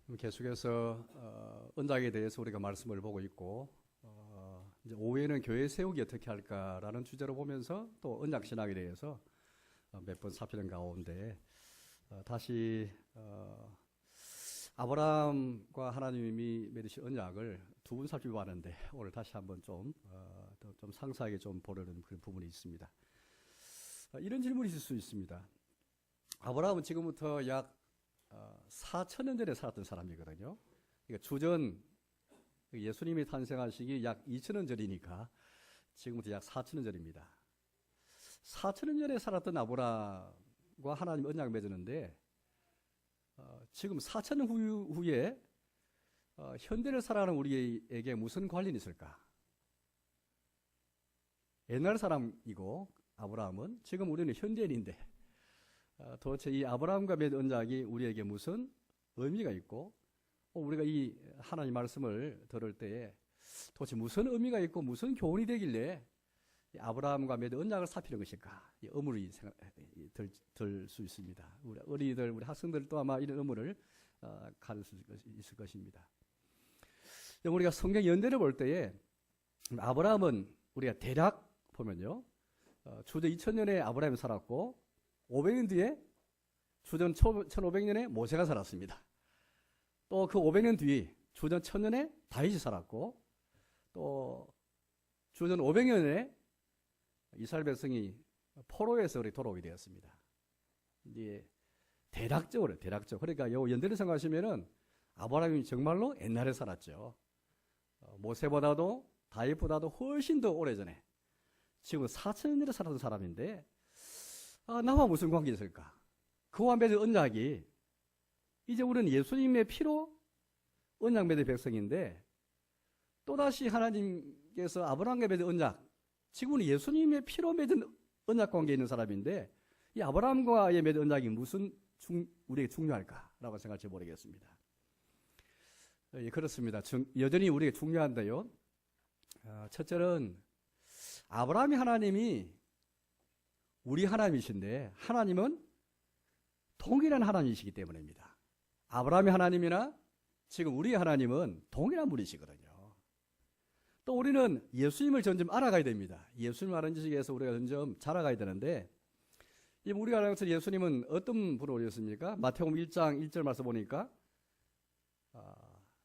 계속해서 언약에 대해서 우리가 말씀을 보고 있고 이제 오후에는 교회 세우기 어떻게 할까라는 주제로 보면서 또 언약 신학에 대해서 몇 번 살피는 가운데 다시 아브라함과 하나님이 맺으신 언약을 두 번 살펴봤는데 오늘 다시 한번 좀 상세하게 좀 보려는 그런 부분이 있습니다. 이런 질문이 있을 수 있습니다. 아브라함은 지금부터 약 4,000년 전에 살았던 사람이거든요. 그러니까 주전 예수님이 탄생하시기 약 2,000년 전이니까 지금부터 약 4,000년 전입니다. 4,000년 전에 살았던 아브라함과 하나님 언약 맺었는데 지금 4,000년 후에 현대를 살아가는 우리에게 무슨 관련이 있을까? 옛날 사람이고 아브라함은 지금 우리는 현대인인데 도대체 이 아브라함과 맺은 언약이 우리에게 무슨 의미가 있고 우리가 이 하나님 말씀을 들을 때에 도대체 무슨 의미가 있고 무슨 교훈이 되길래 아브라함과 맺은 언약을 살피는 것일까? 이 의문이 들 수 있습니다. 우리 어린이들, 우리 학생들도 아마 이런 의문을 가질 수 있을 것입니다. 우리가 성경 연대를 볼 때에 아브라함은 우리가 대략 보면요, 주전 2000년에 아브라함이 살았고 500년 뒤에 주전 1500년에 모세가 살았습니다. 또 그 500년 뒤 주전 1000년에 다윗이 살았고 또 주전 500년에 이스라엘 백성이 포로에서 돌아오게 되었습니다. 이제 대략적으로 그러니까 요 연대를 생각하시면은 아브라함이 정말로 옛날에 살았죠. 모세보다도 다윗보다도 훨씬 더 오래전에 지금 4,000년에 살았던 사람인데 나와 무슨 관계 있을까? 그와 맺은 언약이 이제 우리는 예수님의 피로 언약 맺은 백성인데 또다시 하나님께서 아브라함과 맺은 언약, 지금은 예수님의 피로 맺은 언약 관계에 있는 사람인데 이 아브라함과의 맺은 언약이 무슨 우리에게 중요할까라고 생각해 보겠습니다. 예, 그렇습니다. 여전히 우리에게 중요한데요. 첫째는 아브라함이 하나님이 우리 하나님이신데 하나님은 동일한 하나님이시기 때문입니다. 아브라함의 하나님이나 지금 우리 하나님은 동일한 분이시거든요. 또 우리는 예수님을 점점 알아가야 됩니다. 예수님을 아는 지식에서 우리가 점점 자라가야 되는데 우리가 아는 것처럼 예수님은 어떤 분을 오셨습니까? 마태복음 1장 1절 말씀 보니까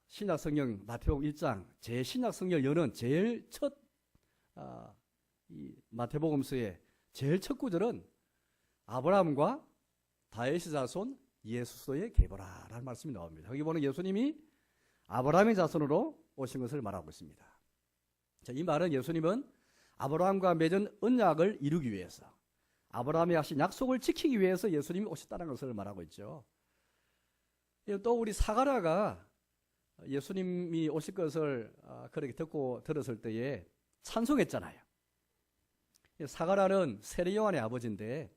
신약성경 마태복음 1장 제신약성경을 여는 제일 첫 이 마태복음서의 제일 첫 구절은 아브라함과 다윗의 자손 예수의 계보라라는 말씀이 나옵니다. 여기 보는 예수님이 아브라함의 자손으로 오신 것을 말하고 있습니다. 자, 이 말은 예수님은 아브라함과 맺은 언약을 이루기 위해서 아브라함이 하신 약속을 지키기 위해서 예수님이 오셨다는 것을 말하고 있죠. 또 우리 사가랴가 예수님이 오실 것을 그렇게 들었을 때에 찬송했잖아요. 사가랴는 세례 요한의 아버지인데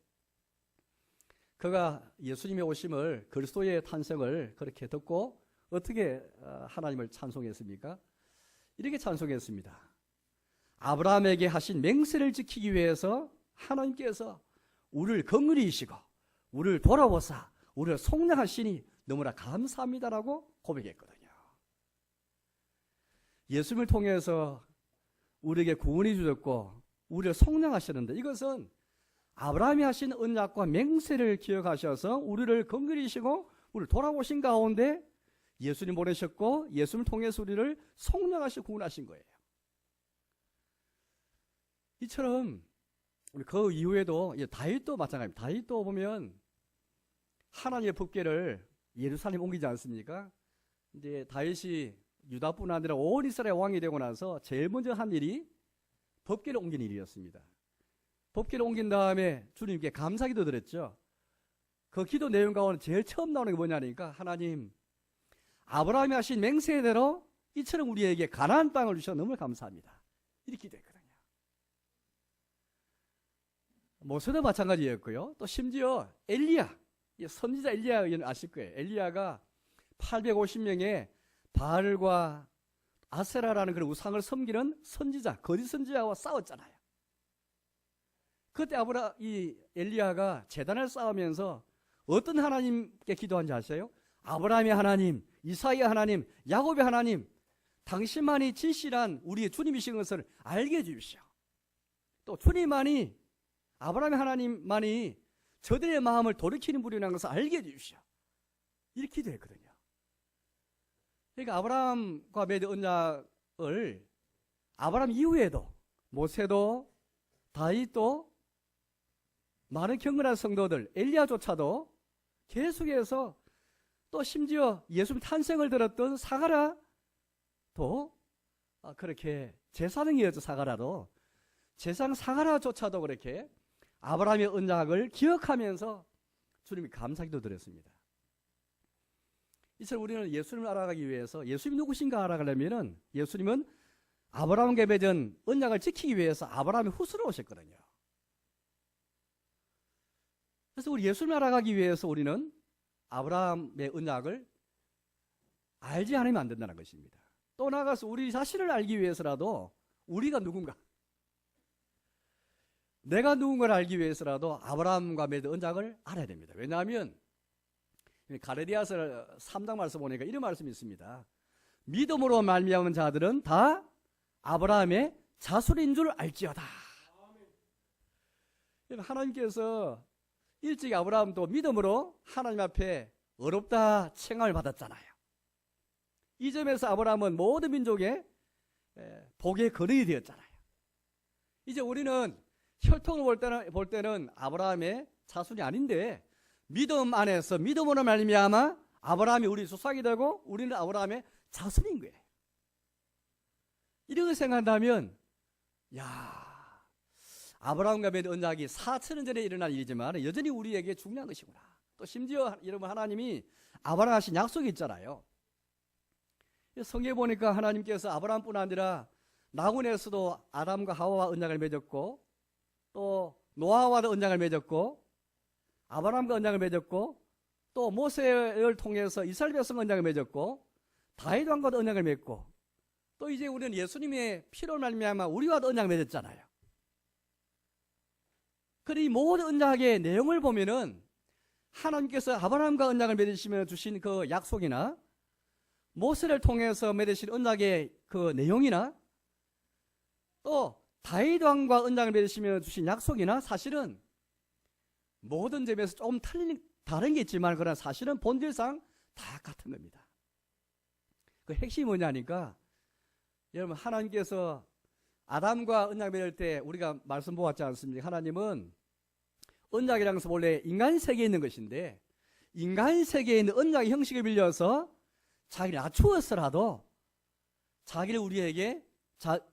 그가 예수님의 오심을 그리스도의 탄생을 그렇게 듣고 어떻게 하나님을 찬송했습니까? 이렇게 찬송했습니다. 아브라함에게 하신 맹세를 지키기 위해서 하나님께서 우리를 긍휼히 여기시고 우리를 돌아보사 우리를 속량하시니 너무나 감사합니다라고 고백했거든요. 예수님을 통해서 우리에게 구원이 주셨고 우리를 속량하셨는데 이것은 아브라함이 하신 언약과 맹세를 기억하셔서 우리를 긍휼히 여기시고 우리를 돌아보신 가운데 예수님 보내셨고 예수님을 통해서 우리를 속량하시고 구원하신 거예요. 이처럼 그 이후에도 다윗도 마찬가지입니다. 다윗도 보면 하나님의 법궤를 예루살렘 옮기지 않습니까? 이제 다윗이 유다뿐 아니라 온 이스라엘 왕이 되고 나서 제일 먼저 한 일이 법궤를 옮긴 일이었습니다. 법궤를 옮긴 다음에 주님께 감사기도 드렸죠. 그 기도 내용 가운데 제일 처음 나오는 게 뭐냐니까 하나님 아브라함이 하신 맹세대로 이처럼 우리에게 가나안 땅을 주셔서 너무 감사합니다. 이렇게 기도했거든요. 모세도 마찬가지였고요. 또 심지어 엘리야, 선지자 엘리야 아실 거예요. 엘리야가 850명의 바알과 아세라라는 그런 우상을 섬기는 선지자, 거짓 선지자와 싸웠잖아요. 그때 이 엘리야가 제단을 쌓으면서 어떤 하나님께 기도한지 아세요? 아브라함의 하나님, 이삭의 하나님, 야곱의 하나님, 당신만이 진실한 우리의 주님이신 것을 알게 해주십시오. 또 주님만이, 아브라함의 하나님만이 저들의 마음을 돌이키는 분이라는 것을 알게 해주십시오. 이렇게 기도했거든요. 그러니까 아브라함과 맺은 언약을 아브라함 이후에도 모세도 다윗도 많은 경건한 성도들, 엘리야조차도 계속해서, 또 심지어 예수님 탄생을 들었던 사가라도 그렇게 제사장이었죠. 사가라도 제사장 사가라조차도 그렇게 아브라함의 언약을 기억하면서 주님이 감사기도 드렸습니다. 이처럼 우리는 예수님을 알아가기 위해서, 예수님이 누구신가 알아가려면은 예수님은 아브라함과 맺은 언약을 지키기 위해서 아브라함의 후손으로 오셨거든요. 그래서 우리 예수님을 알아가기 위해서 우리는 아브라함의 언약을 알지 않으면 안 된다는 것입니다. 또 나아가서 우리 자신을 알기 위해서라도 우리가 누군가, 내가 누군가를 알기 위해서라도 아브라함과 맺은 언약을 알아야 됩니다. 왜냐하면 갈라디아서 3장 말씀 보니까 이런 말씀이 있습니다. 믿음으로 말미암은 자들은 다 아브라함의 자손인 줄 알지어다. 하나님께서 일찍 아브라함도 믿음으로 하나님 앞에 어렵다 칭함을 받았잖아요. 이 점에서 아브라함은 모든 민족의 복의 근원이 되었잖아요. 이제 우리는 혈통을 볼 때는 아브라함의 자손이 아닌데, 믿음 안에서 믿음으로 말미암아 아브라함이 우리 조상이 되고 우리는 아브라함의 자손인 거예요. 이렇게 생각한다면, 아브라함과 맺은 언약이 4,000년 전에 일어난 일이지만 여전히 우리에게 중요한 것이구나. 또 심지어 여러분, 하나님이 아브라함 하신 약속이 있잖아요. 성경에 보니까 하나님께서 아브라함뿐 아니라 나군에서도 아담과 하와와 언약을 맺었고, 또 노아와도 언약을 맺었고, 아브라함과 언약을 맺었고, 또 모세를 통해서 이스라엘 백성 언약을 맺었고, 다윗 왕과도 언약을 맺고, 또 이제 우리는 예수님의 피로 말미암아 우리와도 언약을 맺었잖아요. 그러니 모든 언약의 내용을 보면은 하나님께서 아브라함과 언약을 맺으시며 주신 그 약속이나, 모세를 통해서 맺으신 언약의 그 내용이나, 또 다윗 왕과 언약을 맺으시며 주신 약속이나, 사실은 모든 점에서 조금 다른 게 있지만 그러나 사실은 본질상 다 같은 겁니다. 그 핵심이 뭐냐니까, 여러분, 하나님께서 아담과 언약 맺을 때 우리가 말씀 보았지 않습니까? 하나님은 언약이라는 것은 원래 인간 세계에 있는 것인데, 인간 세계에 있는 언약의 형식을 빌려서 자기를 낮추어서라도 자기를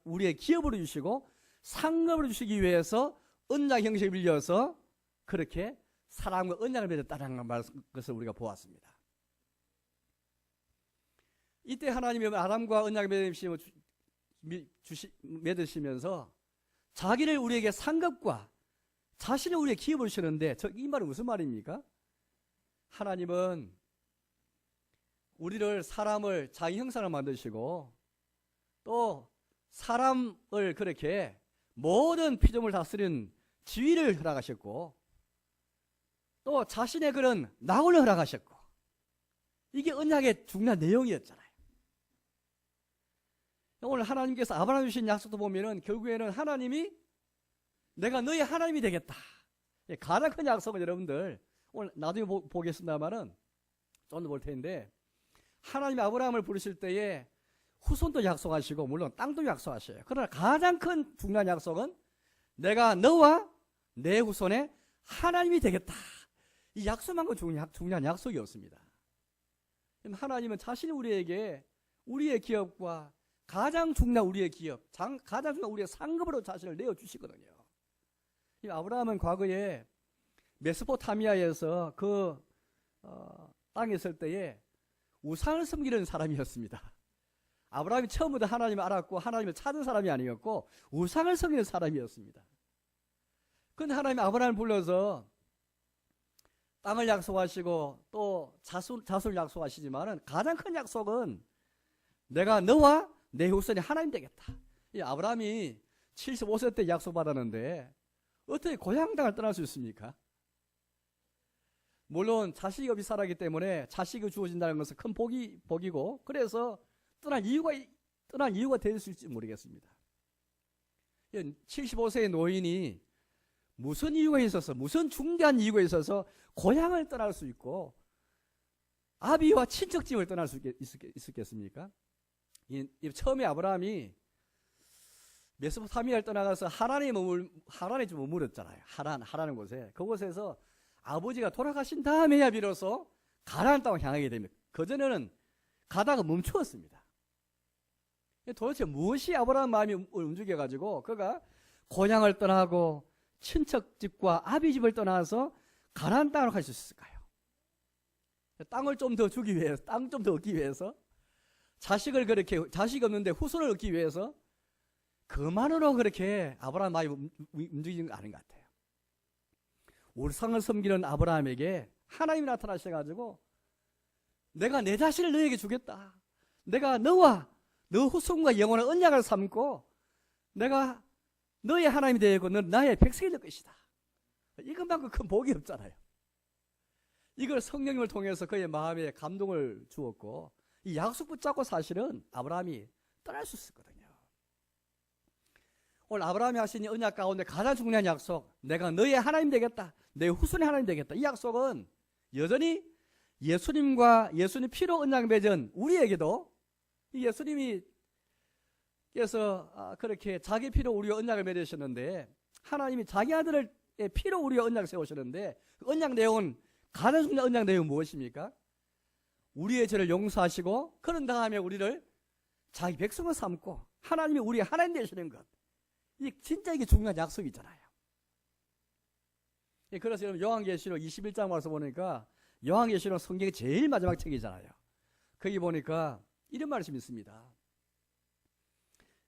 우리의 기업으로 주시고 상급으로 주시기 위해서 언약 형식을 빌려서 그렇게 사람과 언약을 맺었다는 것을 우리가 보았습니다. 이때 하나님이 아담과 언약을 맺으시면서 자기를 우리에게 상급과 자신을 우리의 기업으로 주시는데, 이 말은 무슨 말입니까? 하나님은 우리를, 사람을 자기 형상으로 만드시고, 또 사람을 그렇게 모든 피조물 다스리는 지위를 허락하셨고, 또 자신의 그런 낙원을 허락하셨고, 이게 언약의 중요한 내용이었잖아요. 오늘 하나님께서 아브라함 주신 약속도 보면은 결국에는 하나님이 내가 너의 하나님이 되겠다. 가장 큰 약속은 여러분들 오늘 나중에 보겠습니다만은 좀 더 볼 텐데, 하나님이 아브라함을 부르실 때에 후손도 약속하시고 물론 땅도 약속하셔요. 그러나 가장 큰 중요한 약속은 내가 너와 내 후손의 하나님이 되겠다. 이 약속만큼 중요한 약속이 없습니다. 하나님은 자신이 우리에게 우리의 기업과 가장 중요한 우리의 기업, 가장 중요한 우리의 상급으로 자신을 내어주시거든요. 아브라함은 과거에 메소포타미아에서 땅에 있을 때에 우상을 섬기는 사람이었습니다. 아브라함이 처음부터 하나님을 알았고 하나님을 찾은 사람이 아니었고 우상을 섬기는 사람이었습니다. 그런데 하나님이 아브라함을 불러서 땅을 약속하시고 또 자손을 약속하시지만은 가장 큰 약속은 내가 너와 내 후손이 하나님 되겠다. 이 아브라함이 75세 때 약속받았는데 어떻게 고향 땅을 떠날 수 있습니까? 물론 자식이 없이 살았기 때문에 자식이 주어진다는 것은 큰 복이고, 그래서 떠난 이유가 될 수 있을지 모르겠습니다. 75세의 노인이 무슨 이유가 있어서, 무슨 중대한 이유가 있어서 고향을 떠날 수 있고 아비와 친척집을 떠날 수 있었겠습니까? 처음에 아브라함이 메소포타미아를 떠나가서 하란에 좀 머물렀잖아요. 하라는 곳에. 그곳에서 아버지가 돌아가신 다음에야 비로소 가나안 땅을 향하게 됩니다. 그전에는 가다가 멈추었습니다. 도대체 무엇이 아브라함 마음이 움직여가지고 그가 고향을 떠나고 친척집과 아비집을 떠나서 가나안 땅으로 갈 수 있을까요? 땅을 좀 더 주기 위해서, 땅 좀 더 얻기 위해서, 자식 없는데 후손을 얻기 위해서 그만으로 그렇게 아브라함 마음이 움직이는 거 아닌 것 같아요. 우상을 섬기는 아브라함에게 하나님이 나타나셔가지고 내가 내 자신을 너에게 주겠다. 내가 너와 너 후손과 영원한 언약을 삼고 내가 너의 하나님이 되고 너는 나의 백성이 될 것이다. 이것만큼 큰 복이 없잖아요. 이걸 성령님을 통해서 그의 마음에 감동을 주었고 이 약속 붙잡고 사실은 아브라함이 떠날 수 있었거든요. 오늘 아브라함이 하신 이 언약 가운데 가장 중요한 약속, 내가 너의 하나님 되겠다, 내 후손의 하나님 되겠다. 이 약속은 여전히 예수님과 예수님 피로 언약 맺은 우리에게도 이 예수님이 그래서 그렇게 자기 피로 우리와 언약을 맺으셨는데 하나님이 자기 아들의 피로 우리와 언약을 세우셨는데 그 언약 내용은 가장 중요한 언약 내용은 무엇입니까? 우리의 죄를 용서하시고 그런 다음에 우리를 자기 백성을 삼고 하나님이 우리의 하나님 되시는 것. 진짜 이게 중요한 약속이잖아요. 그래서 여러분 요한계시록 21장 와서 보니까 요한계시록 성경의 제일 마지막 책이잖아요. 거기 보니까 이런 말씀이 있습니다.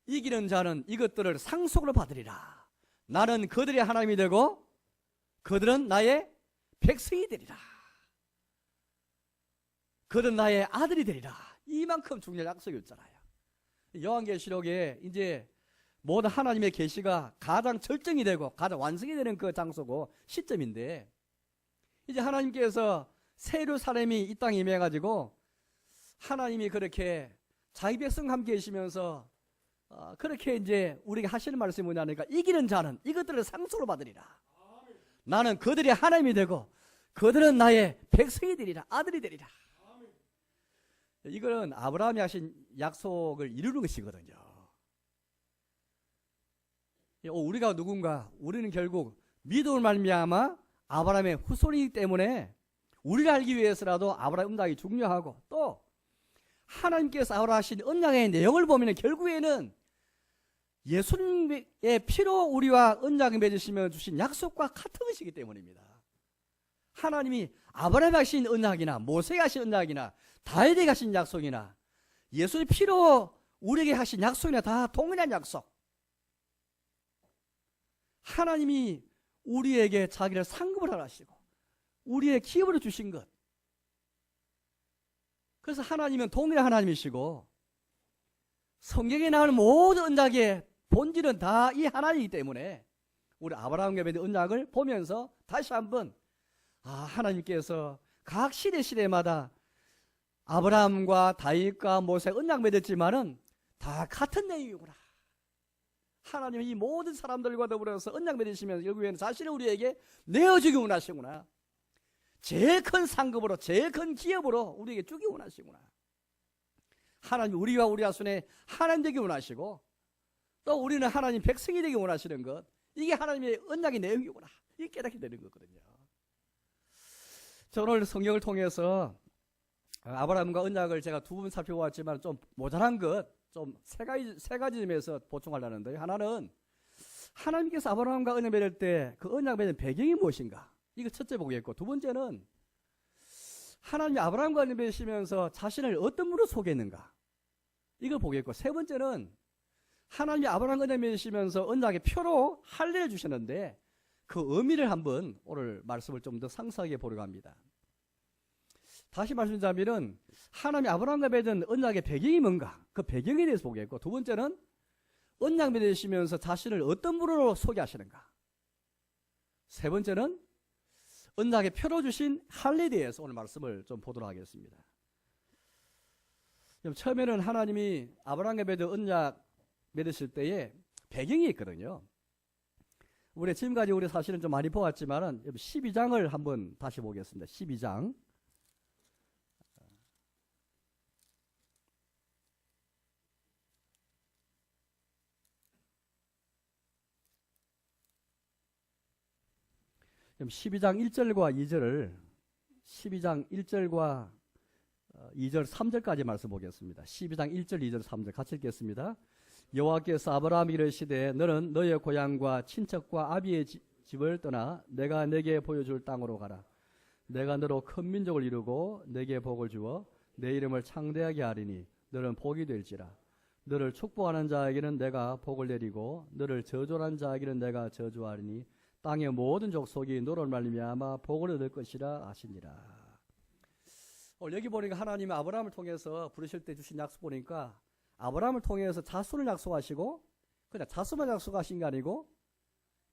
이기는 자는 이것들을 상속으로 받으리라. 나는 그들의 하나님이 되고 그들은 나의 백성이 되리라. 그들은 나의 아들이 되리라. 이만큼 중요한 약속이었잖아요. 요한계시록에 이제 모든 하나님의 계시가 가장 절정이 되고 가장 완성이 되는 그 장소고 시점인데 이제 하나님께서 새 예루살렘이 이 땅에 임해가지고 하나님이 그렇게 자기 백성과 함께 계시면서 그렇게 이제 우리에게 하시는 말씀이 뭐냐니까 이기는 자는 이것들을 상속으로 받으리라. 나는 그들의 하나님이 되고 그들은 나의 백성이 되리라. 아들이 되리라. 이거는 아브라함이 하신 약속을 이루는 것이거든요. 우리가 누군가, 우리는 결국 믿음을 말미암아 아브라함의 후손이기 때문에 우리를 알기 위해서라도 아브라함 언약이 중요하고 또 하나님께서 아브라함 하신 언약의 내용을 보면 결국에는 예수님의 피로 우리와 언약을 맺으시며 주신 약속과 같은 것이기 때문입니다. 하나님이 아브라함이 하신 언약이나 모세가 하신 언약이나 다윗에게 하신 약속이나 예수의 피로 우리에게 하신 약속이나 다 동일한 약속. 하나님이 우리에게 자기를 상급을 하시고 우리의 기업으로 주신 것. 그래서 하나님은 동일한 하나님이시고 성경에 나오는 모든 언약의 본질은 다 이 하나님이기 때문에 우리 아브라함과 맺은 언약을 보면서 다시 한번 하나님께서 각 시대마다 아브라함과 다윗과 모세 언약 맺었지만은 다 같은 내용이구나. 하나님이 이 모든 사람들과 더불어서 언약 맺으시면서 결국에는 자신을 우리에게 내어주기 원하시구나. 제일 큰 상급으로 제일 큰 기업으로 우리에게 주기 원하시구나. 하나님 우리와 우리 자손의 하나님 되기 원하시고 또 우리는 하나님 백성이 되기 원하시는 것. 이게 하나님의 언약의 내용이구나. 이게 깨닫게 되는 거거든요. 저 오늘 성경을 통해서 아브라함과 언약을 제가 두 번 살펴보았지만 좀 모자란 것 좀 세 가지 점에서 보충하려는데요. 하나는 하나님께서 아브라함과 언약 맺을 때 그 언약 맺은 배경이 무엇인가? 이거 첫째 보겠고 두 번째는 하나님이 아브라함과 언약 맺으시면서 자신을 어떤 분으로 소개했는가? 이걸 보겠고 세 번째는 하나님이 아브라함과 언약 맺으시면서 언약의 표로 할례를 주셨는데 그 의미를 한번 오늘 말씀을 좀 더 상세하게 보려고 합니다. 다시 말씀드리자면 하나님이 아브라함과 맺은 언약의 배경이 뭔가 그 배경에 대해서 보겠고 두 번째는 언약 맺으시면서 자신을 어떤 분으로 소개하시는가 세 번째는 언약의 표로 주신 할례에 대해서 오늘 말씀을 좀 보도록 하겠습니다. 처음에는 하나님이 아브라함과 맺은 언약 맺으실 때에 배경이 있거든요. 우리 지금까지 우리 사실은 좀 많이 보았지만은 12장을 한번 다시 보겠습니다. 12장. 그럼 12장 1절과 2절을 12장 1절과 2절 3절까지 말씀 보겠습니다. 12장 1절 2절 3절 같이 읽겠습니다. 여호와께서 아브라함에게 이르시되 너는 너의 고향과 친척과 아비의 집을 떠나 내가 내게 보여줄 땅으로 가라. 내가 너로 큰 민족을 이루고 내게 복을 주어 내 이름을 창대하게 하리니 너는 복이 될지라. 너를 축복하는 자에게는 내가 복을 내리고 너를 저주하는 자에게는 내가 저주하리니 땅의 모든 족속이 너로 말미암아 복을 얻을 것이라 하시니라. 여기 보니까 하나님이 아브라함을 통해서 부르실 때 주신 약속 보니까 아브라함을 통해서 자손을 약속하시고 그냥 자손만 약속하신 게 아니고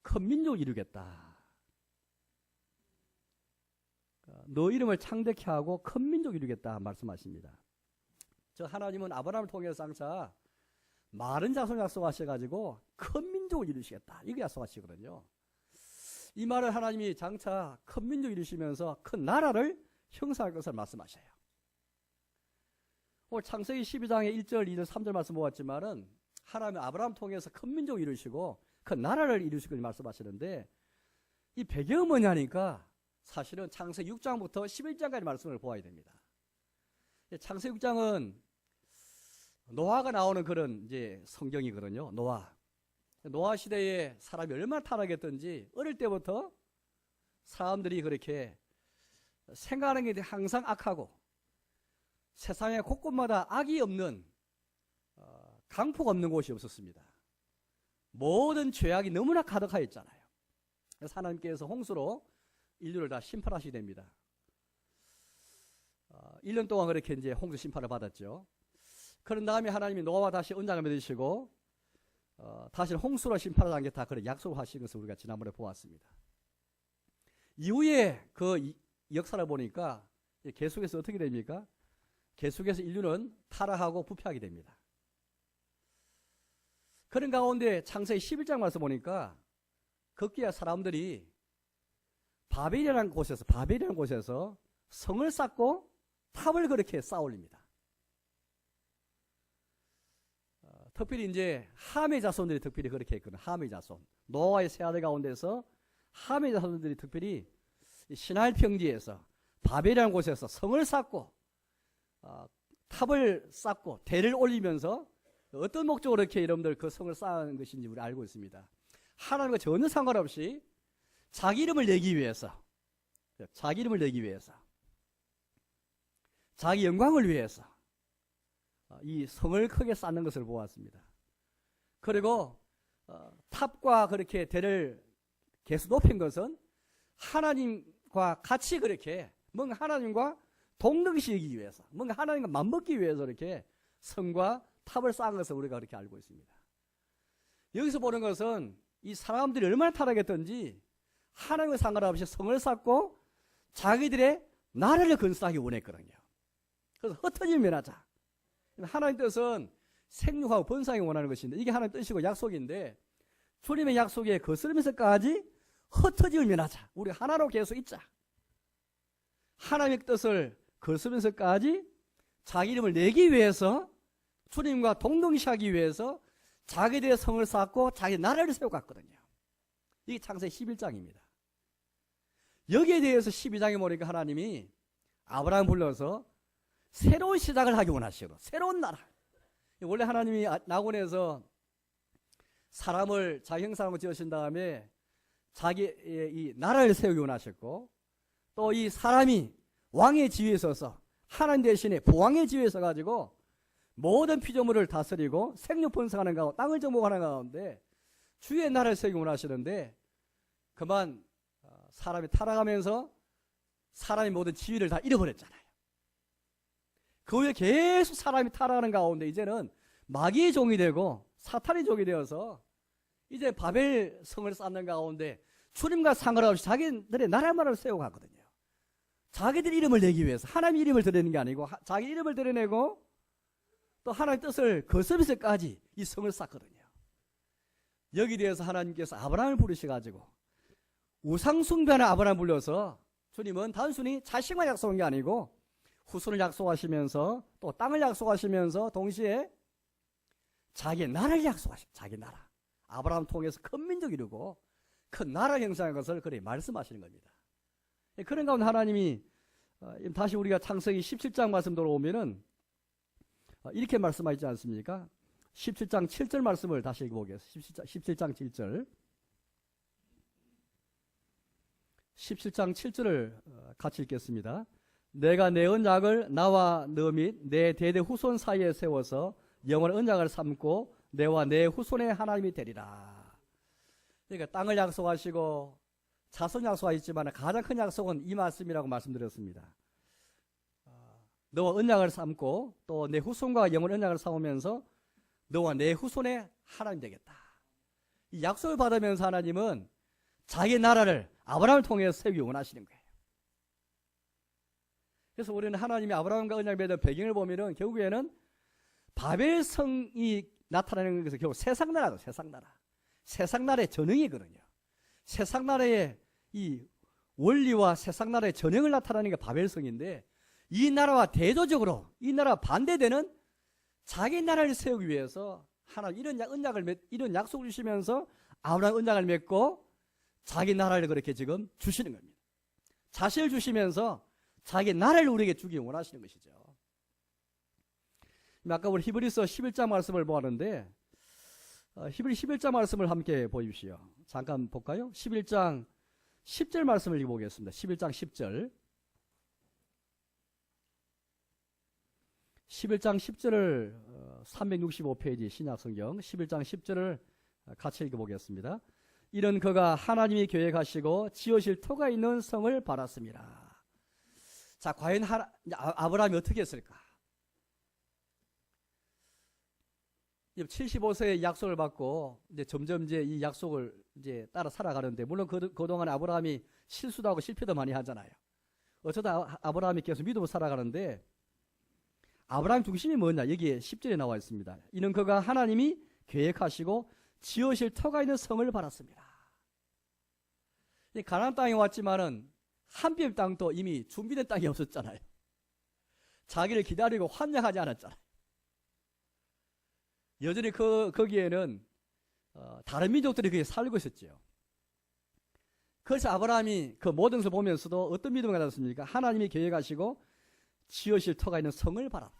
큰 민족을 이루겠다. 너 이름을 창대케 하고 큰 민족을 이루겠다 말씀하십니다. 저 하나님은 아브라함을 통해서 항상 많은 자손을 약속하셔가지고 큰 민족을 이루시겠다. 이거 약속하시거든요. 이 말을 하나님이 장차 큰 민족을 이루시면서 큰 나라를 형성할 것을 말씀하셔요. 오늘 창세기 12장의 1절, 2절, 3절 말씀 보았지만은 하나님은 아브라함 통해서 큰 민족을 이루시고 큰 나라를 이루실 것을 말씀하시는데 이 배경은 뭐냐니까 사실은 창세기 6장부터 11장까지 말씀을 보아야 됩니다. 창세기 6장은 노아가 나오는 그런 이제 성경이거든요. 노아 시대에 사람이 얼마나 타락했던지 어릴 때부터 사람들이 그렇게 생각하는 게 항상 악하고 세상의 곳곳마다 악이 없는 강포가 없는 곳이 없었습니다. 모든 죄악이 너무나 가득하였잖아요. 그래서 하나님께서 홍수로 인류를 다 심판하시게 됩니다. 1년 동안 그렇게 이제 홍수 심판을 받았죠. 그런 다음에 하나님이 노아와 다시 언약을 맺으시고 다시 홍수로 심판하는 게 다 그런 약속을 하신 것을 우리가 지난번에 보았습니다. 이후에 그 역사를 보니까 계속해서 어떻게 됩니까? 계속해서 인류는 타락하고 부패하게 됩니다. 그런 가운데 창세기 11장 말씀 보니까 거기에 사람들이 바벨이라는 곳에서 성을 쌓고 탑을 그렇게 쌓아올립니다. 특별히 이제 함의 자손들이 특별히 그렇게 했거든요. 함의 자손. 노아의 세 아들 가운데서 함의 자손들이 특별히 시나일 평지에서 바벨이라는 곳에서 성을 쌓고 탑을 쌓고 대를 올리면서 어떤 목적으로 이렇게 여러분들 그 성을 쌓은 것인지 우리 알고 있습니다. 하나님과 전혀 상관없이 자기 이름을 내기 위해서 자기 영광을 위해서 이 성을 크게 쌓는 것을 보았습니다. 그리고 탑과 그렇게 대를 계속 높인 것은 하나님과 같이 그렇게 뭔가 하나님과 동등시하기 위해서 뭔가 하나님과 맞먹기 위해서 이렇게 성과 탑을 쌓은 것을 우리가 그렇게 알고 있습니다. 여기서 보는 것은 이 사람들이 얼마나 타락했던지 하나님과 상관없이 성을 쌓고 자기들의 나라를 건설하기 원했거든요. 그래서 흩어지면 면하자. 하나님 뜻은 생육하고 번성하기 원하는 것인데 이게 하나님 뜻이고 약속인데 주님의 약속에 거스르면서까지 흩어짐을 면하자. 우리 하나로 계속 있자. 하나님의 뜻을 거스르면서까지 자기 이름을 내기 위해서 주님과 동등시하기 위해서 자기들의 성을 쌓고 자기 나라를 세워갔거든요. 이게 창세기 11장입니다. 여기에 대해서 12장에 보니까 하나님이 아브라함 불러서 새로운 시작을 하기 원하시고 새로운 나라. 원래 하나님이 낙원에서 사람을 자기 형상으로 지으신 다음에 자기의 이 나라를 세우기 원하셨고 또 이 사람이 왕의 지위에 서서 하나님 대신에 부왕의 지위에 서가지고 모든 피조물을 다스리고 생육 번성하는 가운데 땅을 정복하는 가운데 주의 나라를 세우기 원하시는데 그만 사람이 타락하면서 사람의 모든 지위를 다 잃어버렸잖아요. 그 후에 계속 사람이 타락하는 가운데 이제는 마귀의 종이 되고 사탄의 종이 되어서 이제 바벨 성을 쌓는 가운데 주님과 상관없이 자기들의 나라만을 세우고 가거든요. 자기들 이름을 내기 위해서 하나님 이름을 드리는 게 아니고 자기 이름을 드러내고 또 하나님의 뜻을 거스르면서까지 이 성을 쌓거든요. 여기 대해서 하나님께서 아브라함을 부르셔가지고 우상 숭배하는 아브라함을 불러서 주님은 단순히 자식만 약속한 게 아니고 후손을 약속하시면서 또 땅을 약속하시면서 동시에 자기의 나라를 약속하십니다. 자기 나라. 아브라함 통해서 큰 민족이 이루고 큰 나라 형성한 것을 그렇게 말씀하시는 겁니다. 그런 가운데 하나님이 다시 우리가 창세기 17장 말씀 돌아오면은 이렇게 말씀하시지 않습니까? 17장 7절 말씀을 다시 읽어보겠습니다. 17장 7절. 17장 7절을 같이 읽겠습니다. 내가 내 언약을 나와 너 및 내 대대 후손 사이에 세워서 영원한 언약을 삼고 내와 내 후손의 하나님이 되리라. 그러니까 땅을 약속하시고 자손 약속하셨지만 가장 큰 약속은 이 말씀이라고 말씀드렸습니다. 너와 언약을 삼고 또 내 후손과 영원한 언약을 삼으면서 너와 내 후손의 하나님 되겠다. 이 약속을 받으면서 하나님은 자기 나라를 아브라함을 통해서 세우기 원하시는 거예요. 그래서 우리는 하나님이 아브라함과 언약을 맺은 배경을 보면은 결국에는 바벨성이 나타나는 것은 결국 세상나라죠. 세상나라. 세상나라의 전형이거든요. 세상나라의 이 원리와 세상나라의 전형을 나타내는 게 바벨성인데 이 나라와 대조적으로 이 나라와 반대되는 자기 나라를 세우기 위해서 하나님 이런 약속을 주시면서 아브라함 언약을 맺고 자기 나라를 그렇게 지금 주시는 겁니다. 자신을 주시면서 자기 나라를 우리에게 주기 원하시는 것이죠. 아까 우리 히브리서 11장 말씀을 보았는데 히브리 11장 말씀을 함께 보십시오. 잠깐 볼까요? 11장 10절 말씀을 읽어보겠습니다. 11장 10절. 11장 10절을 365페이지 신약성경 11장 10절을 같이 읽어보겠습니다. 이런 그가 하나님이 계획하시고 지으실 터가 있는 성을 바랐습니다. 자, 과연 아브라함이 어떻게 했을까? 75세의 약속을 받고 이제 점점 이 약속을 따라 살아가는데 물론 그동안 아브라함이 실수도 하고 실패도 많이 하잖아요. 어쩌다 아브라함이 계속 믿음으로 살아가는데 아브라함 중심이 뭐냐? 여기에 10절에 나와 있습니다. 이는 그가 하나님이 계획하시고 지으실 터가 있는 성을 바랐습니다. 가나안 땅에 왔지만은 한뼘 땅도 이미 준비된 땅이 없었잖아요. 자기를 기다리고 환영하지 않았잖아요. 여전히 거기에는 다른 민족들이 거기에 살고 있었죠. 그래서 아브라함이 그 모든 것을 보면서도 어떤 믿음을 가졌습니까? 하나님이 계획하시고 지으실 터가 있는 성을 바랐다.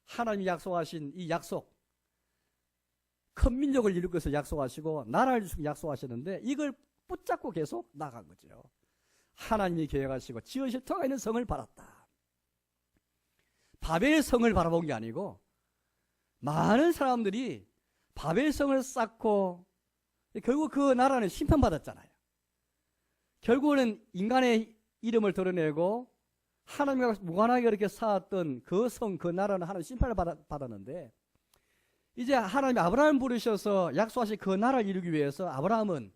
하나님이 약속하신 이 약속, 큰 민족을 이룰 것을 약속하시고 나라를 주시고 약속하셨는데 이걸 붙잡고 계속 나간 거죠. 하나님이 계획하시고 지으실 터가 있는 성을 바랐다. 바벨 성을 바라본 게 아니고 많은 사람들이 바벨 성을 쌓고 결국 그 나라는 심판받았잖아요. 결국은 인간의 이름을 드러내고 하나님과 무관하게 그렇게 쌓았던 그 성, 그 나라는 하나님 심판을 받았는데 이제 하나님이 아브라함을 부르셔서 약속하신 그 나라를 이루기 위해서 아브라함은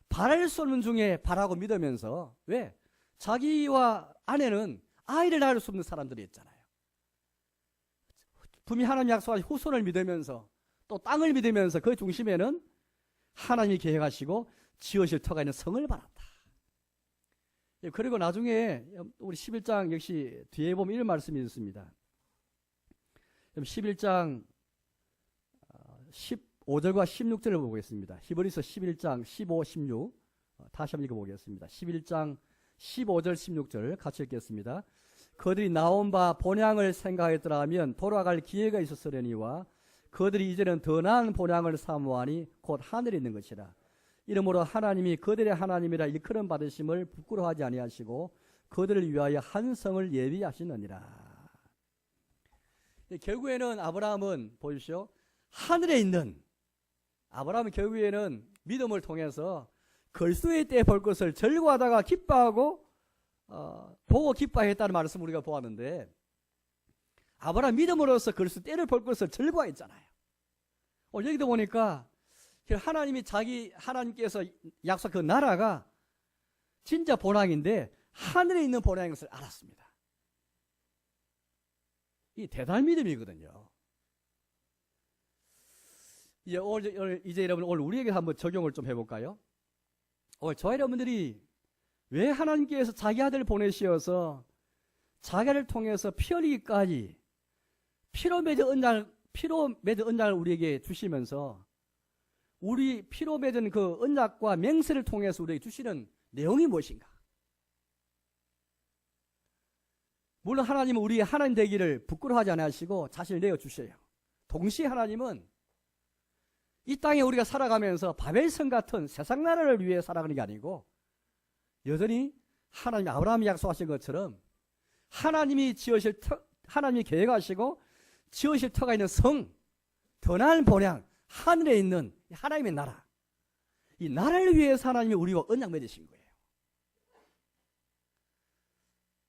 바랄 수 없는 중에 바라고 믿으면서 왜? 자기와 아내는 아이를 낳을 수 없는 사람들이었잖아요. 분명히 하나님 약속하신 후손을 믿으면서 또 땅을 믿으면서 그 중심에는 하나님이 계획하시고 지으실 터가 있는 성을 바랐다. 그리고 나중에 우리 11장 역시 뒤에 보면 이런 말씀이 있습니다. 11장 15절과 16절을 보겠습니다. 히브리서 11장 15, 16 다시 한번 읽어보겠습니다. 11장 15절, 16절 같이 읽겠습니다. 그들이 나온 바 본향을 생각했더라 하면 돌아갈 기회가 있었으려니와 그들이 이제는 더 나은 본향을 사모하니 곧 하늘에 있는 것이라. 이러므로 하나님이 그들의 하나님이라 일컬음 받으심을 부끄러워하지 아니하시고 그들을 위하여 한 성을 예비하시느니라. 결국에는 아브라함은 보십시오. 하늘에 있는 아브라함은 결국에는 믿음을 통해서 걸수의 때 볼 것을 절구하다가 기뻐하고 보고 기뻐했다는 말씀을 우리가 보았는데 아브라함 믿음으로써 걸수 때를 볼 것을 절구했잖아요. 여기도 보니까 하나님께서 약속한 그 나라가 진짜 본향인데 하늘에 있는 본향인 것을 알았습니다. 이 대단한 믿음이거든요. 이제 여러분 오늘 우리에게 한번 적용을 좀 해볼까요? 오늘 저와 여러분들이 왜 하나님께서 자기 아들을 보내시어서 자기 아들을 통해서 피 흘리기까지 피로 맺은 언약을 우리에게 주시면서 우리 피로 맺은 그 언약과 맹세를 통해서 우리에게 주시는 내용이 무엇인가? 물론 하나님은 우리의 하나님 되기를 부끄러워하지 않으시고 자신을 내어주셔요. 동시에 하나님은 이 땅에 우리가 살아가면서 바벨성 같은 세상 나라를 위해 살아가는 게 아니고 여전히 하나님이 아브라함이 약속하신 것처럼 하나님이 계획하시고 지으실 터가 있는 성, 더 나은 본향, 하늘에 있는 하나님의 나라, 이 나라를 위해서 하나님이 우리와 언약 맺으신 거예요.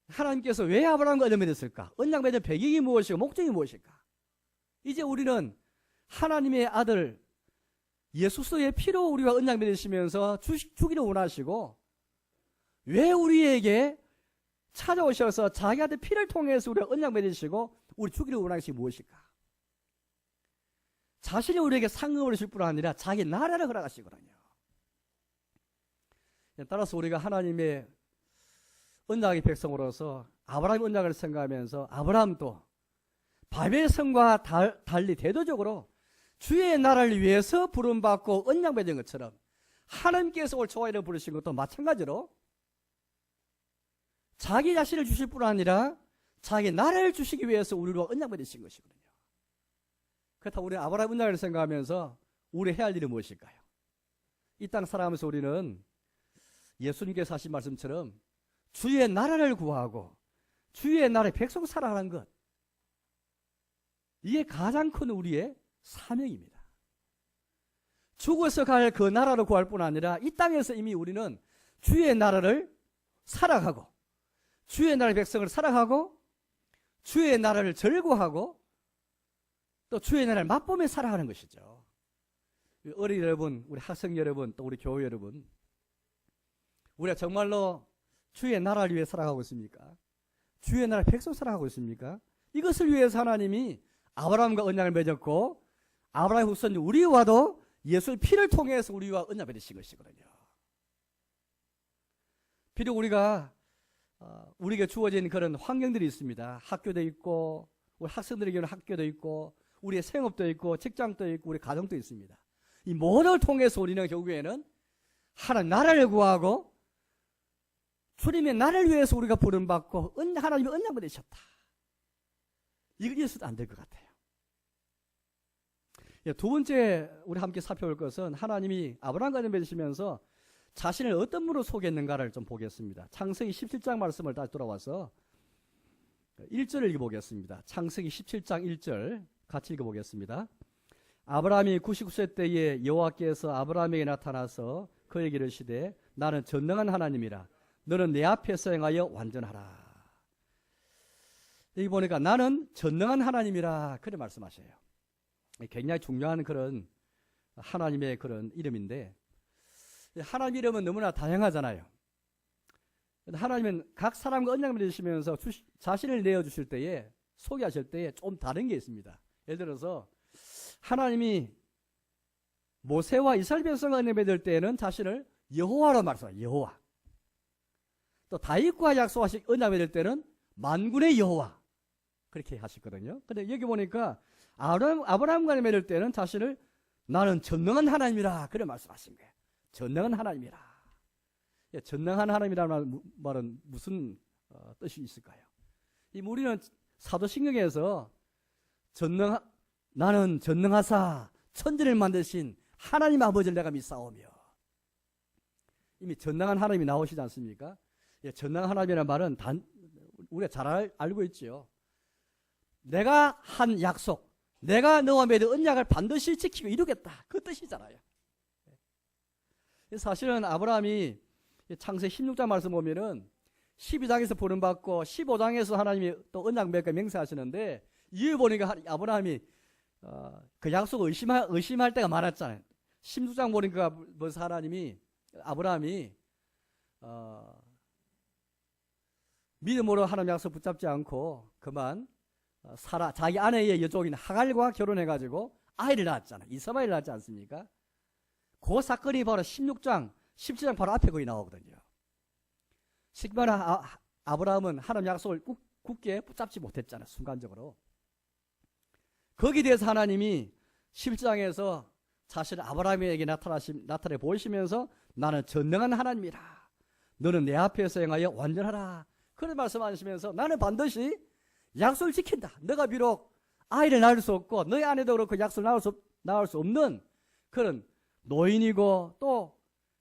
하나님께서 왜 아브라함과 언약 맺었을까? 언약 맺은 배경이 무엇이고 목적이 무엇일까? 이제 우리는 하나님의 아들 예수 그리스도의 피로 우리와 언약 맺으시면서 주기를 원하시고 왜 우리에게 찾아오셔서 자기 아들 피를 통해서 우리와 언약 맺으시고 우리 주기를 원하시는 것이 무엇일까? 자신이 우리에게 상급을 주실 뿐 아니라 자기 나라를 허락하시거든요. 따라서 우리가 하나님의 언약의 백성으로서 아브라함 언약을 생각하면서 아브라함도 바벨 성과 달리 대도적으로 주의 나라를 위해서 부름받고 언약 맺은 것처럼 하나님께서 오늘 저와 여러분 부르신 것도 마찬가지로 자기 자신을 주실 뿐 아니라 자기 나라를 주시기 위해서 우리로 언약 맺으신 것이거든요. 그렇다고 우리는 아브라함 언약을 생각하면서 우리 해야 할 일은 무엇일까요? 이 땅 살아가면서 우리는 예수님께서 하신 말씀처럼 주의 나라를 구하고 주의 나라의 백성 살아가는 것, 이게 가장 큰 우리의 사명입니다. 죽어서 갈 그 나라를 구할 뿐 아니라 이 땅에서 이미 우리는 주의 나라를 살아가고 주의 나라의 백성을 살아가고 주의 나라를 절구하고 또 주의 나라를 맛보며 살아가는 것이죠. 어린이 여러분, 우리 학생 여러분, 또 우리 교회 여러분, 우리가 정말로 주의 나라를 위해 살아가고 있습니까? 주의 나라의 백성 살아가고 있습니까? 이것을 위해서 하나님이 아브라함과 언약을 맺었고 아브라함의 후손 우리와도 예수의 피를 통해서 우리와 언약을 맺으신 것이거든요. 비록 우리에게 주어진 그런 환경들이 있습니다. 학교도 있고 우리 학생들에게는 학교도 있고 우리의 생업도 있고 직장도 있고 우리 가정도 있습니다. 이 모두를 통해서 우리는 결국에는 하나님 나라를 구하고 주님의 나라를 위해서 우리가 부름받고 하나님의 언약을 맺으셨다. 이걸 잊어서도 안 될 것 같아요. 두 번째 우리 함께 살펴볼 것은 하나님이 아브라함과 맺으시면서 자신을 어떤 분으로 소개했는가를 좀 보겠습니다. 창세기 17장 말씀을 다시 돌아와서 1절을 읽어보겠습니다. 창세기 17장 1절 같이 읽어보겠습니다. 아브라함이 99세 때에 여호와께서 아브라함에게 나타나서 그에게 이르시되 나는 전능한 하나님이라 너는 내 앞에서 행하여 완전하라. 여기 보니까 나는 전능한 하나님이라 그렇게 말씀하셔요. 굉장히 중요한 그런 하나님의 그런 이름인데 하나님 이름은 너무나 다양하잖아요. 하나님은 각 사람과 언약을 맺으시면서 자신을 내어주실 때에 소개하실 때에 좀 다른 게 있습니다. 예를 들어서 하나님이 모세와 이스라엘 백성과 언약을 맺을 때에는 자신을 여호와로 말씀하세요. 여호와. 또 다윗과 약속하신 언약을 맺을 때는 만군의 여호와 그렇게 하셨거든요. 근데 여기 보니까 아브라함과 맺을 때는 자신을 나는 전능한 하나님이라 그래 말씀하신 거예요. 전능한 하나님이라. 전능한 하나님이라는 말은 무슨 뜻이 있을까요? 우리는 사도신경에서 나는 전능하사 천지를 만드신 하나님 아버지를 내가 믿사오며, 이미 전능한 하나님이 나오시지 않습니까? 전능한 하나님이라는 말은 우리가 잘 알고 있죠. 내가 한 약속, 내가 너와 맺은 언약을 반드시 지키고 이루겠다, 그 뜻이잖아요. 사실은 아브라함이 창세기 16장 말씀 보면은 12장에서 부름받고 15장에서 하나님이 또 언약 맺고 맹세하시는데 이에 보니까 아브라함이 그 약속을 의심할 때가 많았잖아요. 16장 보니까 벌써 아브라함이 믿음으로 하나님 약속 붙잡지 않고 그만 자기 아내의 여종인 하갈과 결혼해가지고 아이를 낳았잖아요. 이스마엘을 낳았지 않습니까? 그 사건이 바로 16장, 17장 바로 앞에 거기 나오거든요. 시기만 아브라함은 하나님 약속을 굳게 붙잡지 못했잖아요. 순간적으로. 거기에 대해서 하나님이 17장에서 자신 아브라함에게 나타내 보이시면서 나는 전능한 하나님이라. 너는 내 앞에서 행하여 완전하라. 그런 말씀하시면서 나는 반드시 약속을 지킨다. 너가 비록 아이를 낳을 수 없고 너희 아내도 그렇고 약속을 낳을 수 없는 그런 노인이고 또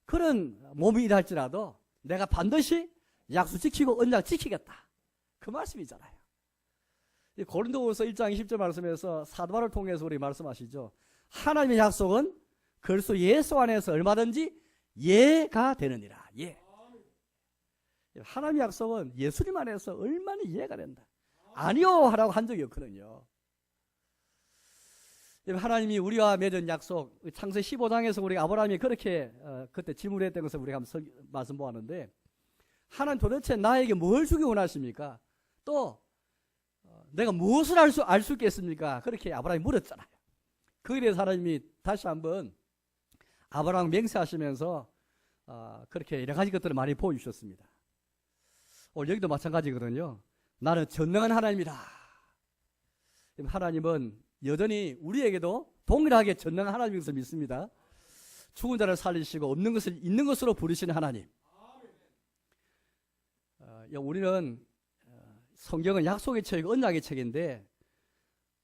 그런 몸이라 할지라도 내가 반드시 약속 지키고 언약 지키겠다. 그 말씀이잖아요. 고린도후서 1장 20절 말씀에서 사도 바울을 통해서 우리 말씀하시죠. 하나님의 약속은 그리스도 예수 안에서 얼마든지 예가 되느니라. 예. 하나님의 약속은 예수님 안에서 얼마나 이해가 된다. 아니요 하라고 한 적이 없거든요. 하나님이 우리와 맺은 약속, 창세기 15장에서 우리 아브라함이 그렇게 그때 질문했던 것을 우리가 한번 말씀 보았는데, 하나님 도대체 나에게 뭘 주기 원하십니까? 또 내가 무엇을 알 수 있겠습니까? 그렇게 아브라함이 물었잖아요. 거기에 대해서 하나님이 다시 한번 아브라함 맹세하시면서 그렇게 여러 가지 것들을 많이 보여주셨습니다. 오늘 여기도 마찬가지거든요. 나는 전능한 하나님이다. 하나님은 여전히 우리에게도 동일하게 전능한 하나님인 것을 믿습니다. 죽은 자를 살리시고 없는 것을 있는 것으로 부르시는 하나님. 우리는 성경은 약속의 책이고 언약의 책인데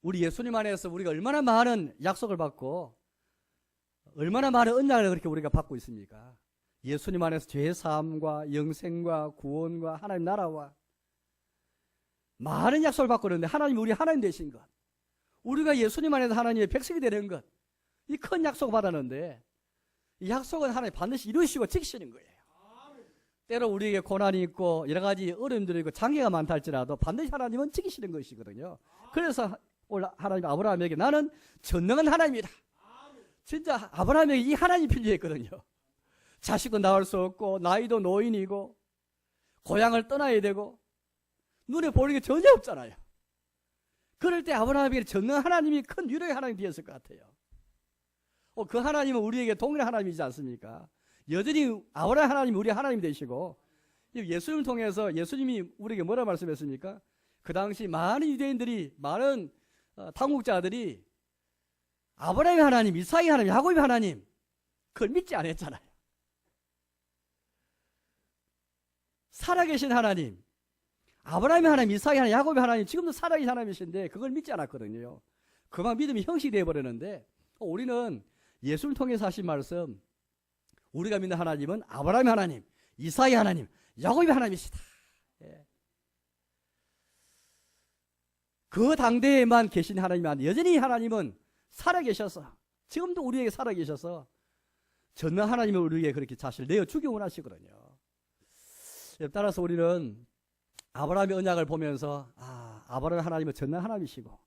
우리 예수님 안에서 우리가 얼마나 많은 약속을 받고 얼마나 많은 언약을 그렇게 우리가 받고 있습니까? 예수님 안에서 죄사함과 영생과 구원과 하나님 나라와 많은 약속을 받고 있는데 하나님이 우리 하나님 되신 것, 우리가 예수님 안에서 하나님의 백성이 되는 것, 이 큰 약속을 받았는데 이 약속은 하나님 반드시 이루시고 지키시는 거예요. 때로 우리에게 고난이 있고 여러 가지 어려움들이 있고 장애가 많다 할지라도 반드시 하나님은 지키시는 것이거든요. 그래서 오늘 하나님 아브라함에게 나는 전능한 하나님이다. 진짜 아브라함에게 이 하나님이 필요했거든요. 자식도 낳을 수 없고 나이도 노인이고 고향을 떠나야 되고 눈에 보이는 게 전혀 없잖아요. 그럴 때 아브라함에게 전능한 하나님이 큰 위로의 하나님이 되었을 것 같아요. 그 하나님은 우리에게 동일한 하나님이지 않습니까? 여전히 아브라함 하나님이 우리 하나님이 되시고 예수님을 통해서 예수님이 우리에게 뭐라 말씀했습니까? 그 당시 많은 유대인들이 많은 당국자들이 아브라함의 하나님, 이삭의 하나님, 야곱의 하나님 그걸 믿지 않았잖아요. 살아계신 하나님, 아브라함의 하나님, 이삭의 하나님, 야곱의 하나님, 지금도 살아계신 하나님이신데 그걸 믿지 않았거든요. 그만 믿음이 형식이 되어버렸는데 우리는 예수를 통해서 하신 말씀, 우리가 믿는 하나님은 아브라함의 하나님, 이삭의 하나님, 야곱의 하나님이시다. 예. 그 당대에만 계신 하나님이 아니라 여전히 하나님은 살아계셔서 지금도 우리에게 살아계셔서 전능 하나님은 우리에게 그렇게 자신을 내어주기 원하시거든요. 따라서 우리는 아브라함의 언약을 보면서 아브라함 하나님은 전능 하나님이시고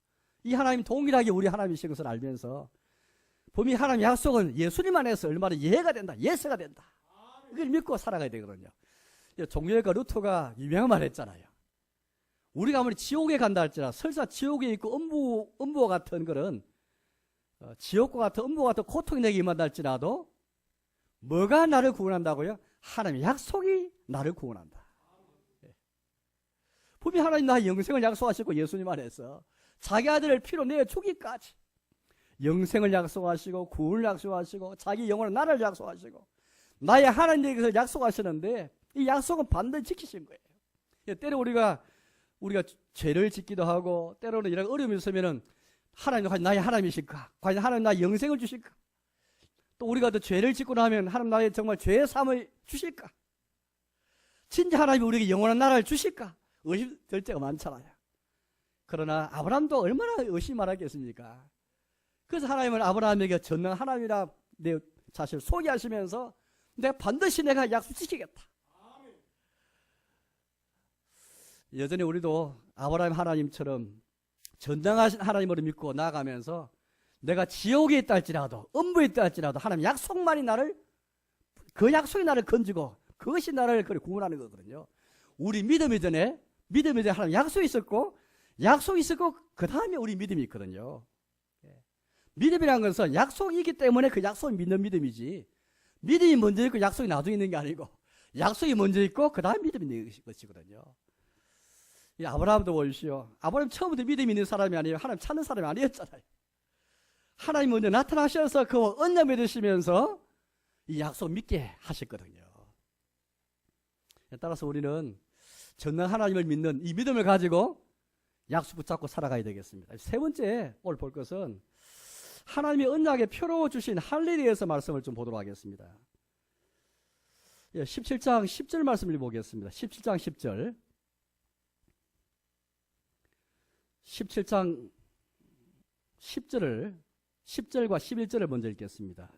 이 하나님 동일하게 우리 하나님이신 것을 알면서 분명히 하나님 약속은 예수님 안에서 얼마나 이해가 된다, 예세가 된다. 이걸 믿고 살아가야 되거든요. 종려일가 루터가 유명한 말 했잖아요. 우리가 아무리 지옥에 간다 할지라 설사 지옥에 있고 음부와 같은 그런 지옥과 같은 음부와 같은 고통이 내게 임한다 할지라도 뭐가 나를 구원한다고요? 하나님의 약속이 나를 구원한다. 분명히 하나님 나의 영생을 약속하시고 예수님 안에서 자기 아들을 피로 내어주기까지 영생을 약속하시고 구원을 약속하시고 자기 영원한 나라를 약속하시고 나의 하나님에게서 약속하시는데 이 약속은 반드시 지키신 거예요. 때로 우리가 죄를 짓기도 하고 때로는 이런 어려움이 있으면은 하나님 과연 나의 하나님이실까? 과연 하나님 나의 영생을 주실까? 또 우리가 또 죄를 짓고 나면 하나님 나의 정말 죄의 삶을 주실까? 진짜 하나님이 우리에게 영원한 나라를 주실까? 의심될 때가 많잖아요. 그러나 아브라함도 얼마나 의심하겠습니까? 그래서 하나님은 아브라함에게 전능한 하나님이라 내 자신을 소개하시면서 반드시 내가 약속 지키겠다. 여전히 우리도 아브라함 하나님처럼 전능하신 하나님으로 믿고 나아가면서 내가 지옥에 있다 할지라도 음부에 있다 할지라도 하나님 약속만이 나를 그 약속이 나를 건지고 그것이 나를 구원하는 거거든요. 우리 믿음이 전에 하나님 약속이 있었고 그 다음에 우리 믿음이 있거든요. 믿음이라는 것은 약속이 있기 때문에 그 약속을 믿는 믿음이지 믿음이 먼저 있고 약속이 나중에 있는 게 아니고 약속이 먼저 있고 그 다음 믿음이 있는 것이거든요. 이 아브라함도 보십시오. 아브라함 처음부터 믿음이 있는 사람이 아니에요. 하나님 찾는 사람이 아니었잖아요. 하나님 먼저 나타나셔서 그와 언약 맺으시면서 이 약속 믿게 하셨거든요. 따라서 우리는 전능 하나님을 믿는 이 믿음을 가지고 약속 붙잡고 살아가야 되겠습니다. 세 번째 오늘 볼 것은 하나님의 언약의 표로 주신 할례에 대해서 말씀을 좀 보도록 하겠습니다. 17장 10절 말씀을 보겠습니다. 17장 10절 17장 10절과 11절을 먼저 읽겠습니다.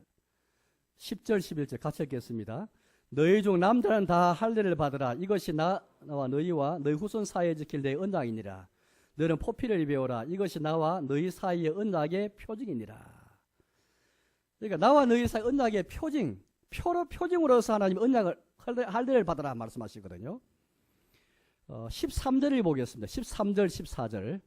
10절 11절 같이 읽겠습니다. 너희 중 남자는 다 할례를 받으라. 이것이 나와 너희와 너희 후손 사이에 지킬 내 언약이니라. 너는 포피를 배워라. 이것이 나와 너희 사이의 언약의 표징이니라. 그러니까 나와 너희 사이 언약의 표징으로서 하나님 언약을 할례를 받으라 말씀하시거든요. 13절을 보겠습니다. 13절 14절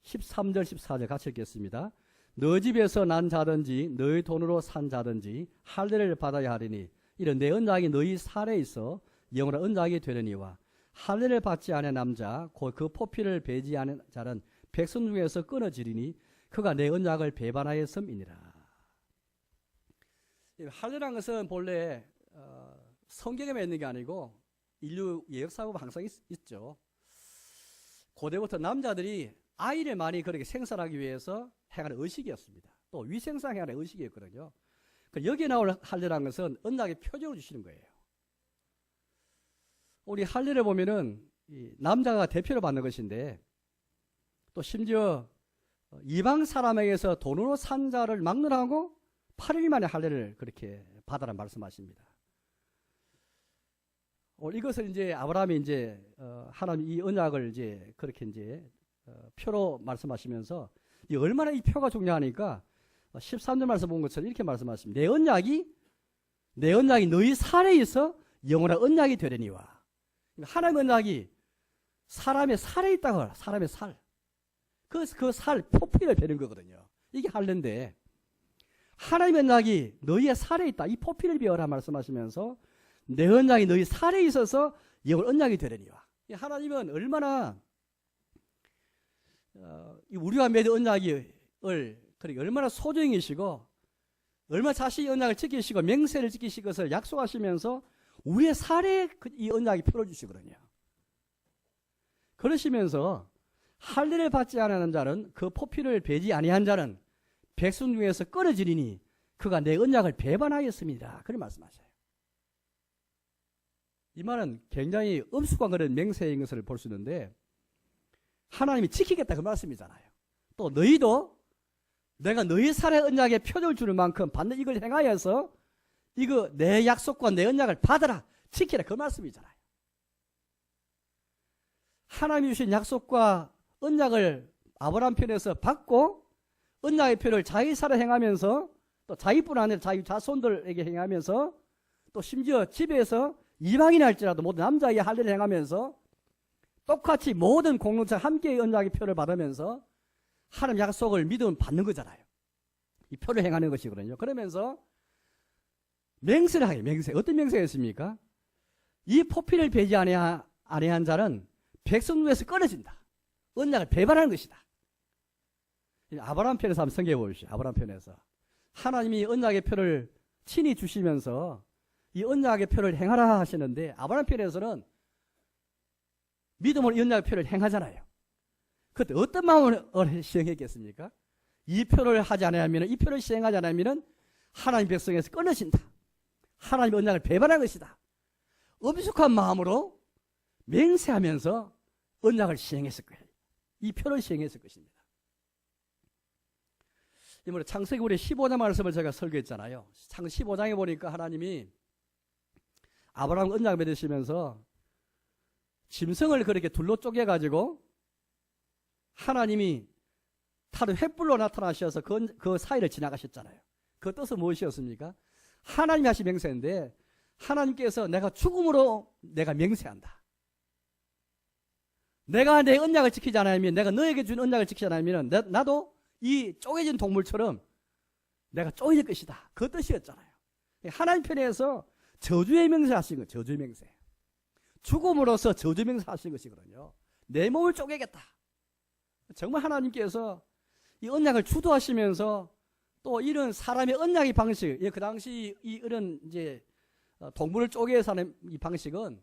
13절 14절 같이 읽겠습니다. 너 집에서 난 자든지 너희 돈으로 산 자든지 할례를 받아야 하리니 이런 내 언약이 너희 살에 있어 영원한 언약이 되려니와 할례를 받지 않은 남자 곧 그 포피를 베지 않은 자는 백성 중에서 끊어지리니 그가 내 언약을 배반하였음이니라. 할례라는 것은 본래 성경에만 있는 게 아니고 인류 역사가 항상 있죠. 고대부터 남자들이 아이를 많이 그렇게 생산하기 위해서 행하는 의식이었습니다. 또 위생상 행하는 의식이었거든요. 여기에 나올 할례라는 것은 언약의 표징을 주시는 거예요. 우리 할례를 보면은 이 남자가 대표로 받는 것인데 또 심지어 이방 사람에게서 돈으로 산 자를 막론하고 8일 만에 할례를 그렇게 받아라 말씀하십니다. 이것을 이제 아브라함이 이제 하나님 이 언약을 이제 그렇게 이제 표로 말씀하시면서 이 얼마나 이 표가 중요하니까 13절 말씀 본 것처럼 이렇게 말씀하십니다. 내 언약이 너희 살에 있어 영원한 언약이 되려니와. 하나님 언약이 사람의 살에 있다고 사람의 살. 그 살 포피를 베는 거거든요. 이게 할례인데 하나님 언약이 너희의 살에 있다. 이 포피를 베어라 말씀하시면서 내 언약이 너희 살에 있어서 영원한 언약이 되려니와. 하나님은 얼마나 우리와 맺은 언약을 그러니까 얼마나 소중이시고 얼마나 자신이 언약을 지키시고 맹세를 지키실 것을 약속하시면서 우리의 살에 이 언약이 풀어주시거든요. 그러시면서 할례를 받지 않은 자는 그 포피를 베지 아니한 자는 백성 중에서 끊어지리니 그가 내 언약을 배반하였습니다. 그런 말씀하셔요. 이 말은 굉장히 엄숙한 그런 맹세인 것을 볼 수 있는데 하나님이 지키겠다 그 말씀이잖아요. 또 너희도 내가 너희 살에 언약의 표적을 주는 만큼 반드시 이걸 행하여서 이거 내 약속과 내 언약을 받아라 지키라 그 말씀이잖아요. 하나님이 주신 약속과 언약을 아브라함 편에서 받고 언약의 표를 자기 살에 행하면서 또 자기뿐 아니라 자기 자손들에게 행하면서 또 심지어 집에서 이방인 할지라도 모든 남자의 할례를 행하면서 똑같이 모든 공동체 함께 언약의 표를 받으면서 하나님 약속을 믿으면 받는 거잖아요. 이 표를 행하는 것이거든요. 그러면서 맹세를 하게 맹세. 어떤 맹세가 있습니까? 이 포피를 베지 아니한 자는 백성 중에서 끊어진다. 언약을 배반하는 것이다. 아브라함 편에서 한번 성경해 보십시오. 아브라함 편에서 하나님이 언약의 표를 친히 주시면서 이 언약의 표를 행하라 하시는데 아브라함 편에서는 믿음으로 이 언약의 표를 행하잖아요. 그때 어떤 마음을 시행했겠습니까? 이 표를 하지 않으면 이 표를 시행하지 않으면 하나님 백성에서 끊어진다. 하나님 언약을 배반한 것이다. 엄숙한 마음으로 맹세하면서 언약을 시행했을 거예요. 이 표를 시행했을 것입니다. 이번에 창세기 우리 15장 말씀을 제가 설교했잖아요. 창세기 15장에 보니까 하나님이 아브라함 언약을 맺으시면서 짐승을 그렇게 둘로 쪼개가지고 하나님이 타로 횃불로 나타나셔서 그 사이를 지나가셨잖아요. 그 뜻은 무엇이었습니까? 하나님이 하신 맹세인데 하나님께서 내가 죽음으로 내가 맹세한다. 내가 내 언약을 지키지 않으면, 내가 너에게 준 언약을 지키지 않으면 나도 이 쪼개진 동물처럼 내가 쪼개질 것이다. 그 뜻이었잖아요. 하나님 편에서 저주의 맹세 하신 거예요. 저주의 맹세. 죽음으로써 저주의 맹세 하신 것이거든요. 내 몸을 쪼개겠다. 정말 하나님께서 이 언약을 주도하시면서 또 이런 사람의 언약의 방식, 그 당시 이런 이제 동물을 쪼개서 하는 이 방식은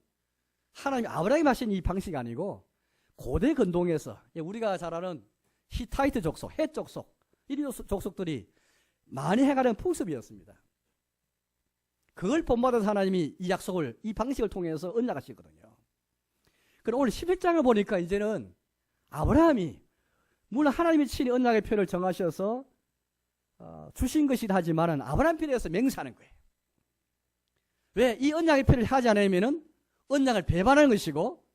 하나님 아브라함이 하신 이 방식이 아니고 고대 근동에서 우리가 잘 아는 히타이트 족속, 헷 족속, 이런 족속들이 많이 해가는 풍습이었습니다. 그걸 본받아서 하나님이 이 약속을, 이 방식을 통해서 언약하시거든요. 그럼 오늘 11장을 보니까 이제는 아브라함이 물론 하나님이 친히 언약의 표를 정하셔서 주신 것이라 하지만은 아브라함 편에서 맹세하는 거예요. 왜? 이 언약의 표를 하지 않으면은 언약을 배반하는 것이고